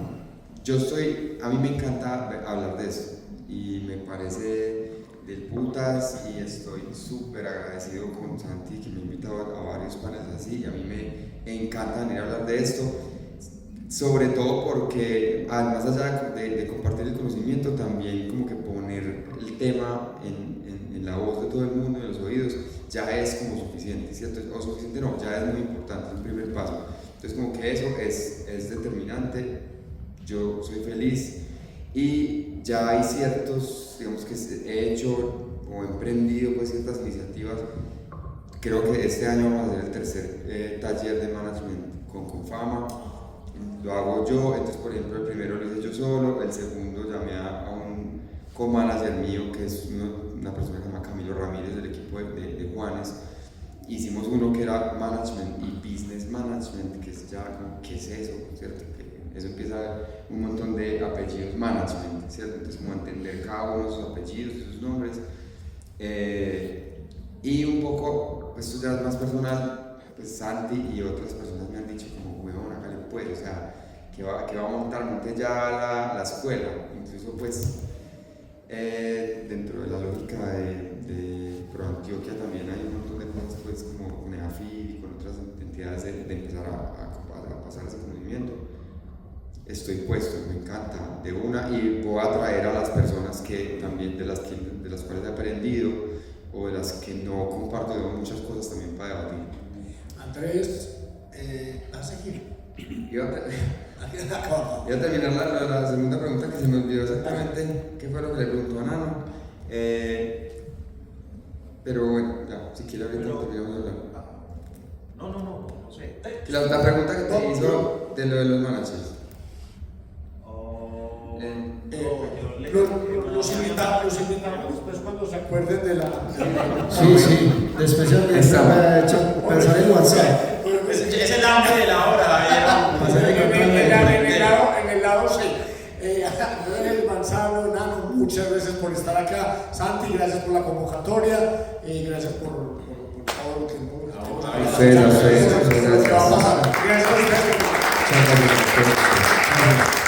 A mí me encanta hablar de esto y me parece del putas y estoy súper agradecido con Santi que me ha invitado a varios paneles así y a mí me encanta venir a hablar de esto, sobre todo porque además allá de compartir el conocimiento también como que poner el tema en la voz de todo el mundo, en los oídos, ya es como suficiente, ¿cierto? O suficiente no, ya es muy importante, es el primer paso. Entonces como que eso es determinante, yo soy feliz y ya hay ciertos, digamos que he hecho o he emprendido pues ciertas iniciativas. Creo que este año vamos a hacer el tercer taller de management con Confama, lo hago yo, entonces por ejemplo el primero lo hice yo solo, el segundo llamé a un co-manager mío que es una persona que se llama Camilo Ramírez del equipo de Juanes. Hicimos uno que era management y business management, que es ya como, ¿qué es eso? ¿Cierto? Que eso empieza un montón de apellidos management, ¿cierto? Entonces como entender cada uno de sus apellidos y sus nombres. Y un poco, esto ya es más personal, pues Santi y otras personas me han dicho como, huevón, acá le puede, o sea, que va a monte ya la escuela, incluso pues dentro de la lógica de ProAntioquia también hay un montón de cosas pues como con EAFID y con otras entidades de empezar a pasar ese conocimiento. Estoy puesto, me encanta de una y voy a traer a las personas que también de las cuales he aprendido o de las que no comparto de muchas cosas también para debatir. Andrés, a seguir. Iba a terminar la segunda pregunta que se me olvidó exactamente qué fue lo que le preguntó a Nano. Pero bueno, ya, si quiere ahorita terminamos de hablar. No sé. La pregunta que te hizo de lo de los managers. Los invitamos después cuando se acuerden de la... Sí, después ya me ha hecho pensar en WhatsApp. Es el hambre de la hora. En el lado sí. Noel, Manzano, Nano, muchas gracias por estar acá. Santi, gracias por la convocatoria. Gracias por todo lo que hemos Ustedes, gracias. Gracias a ustedes.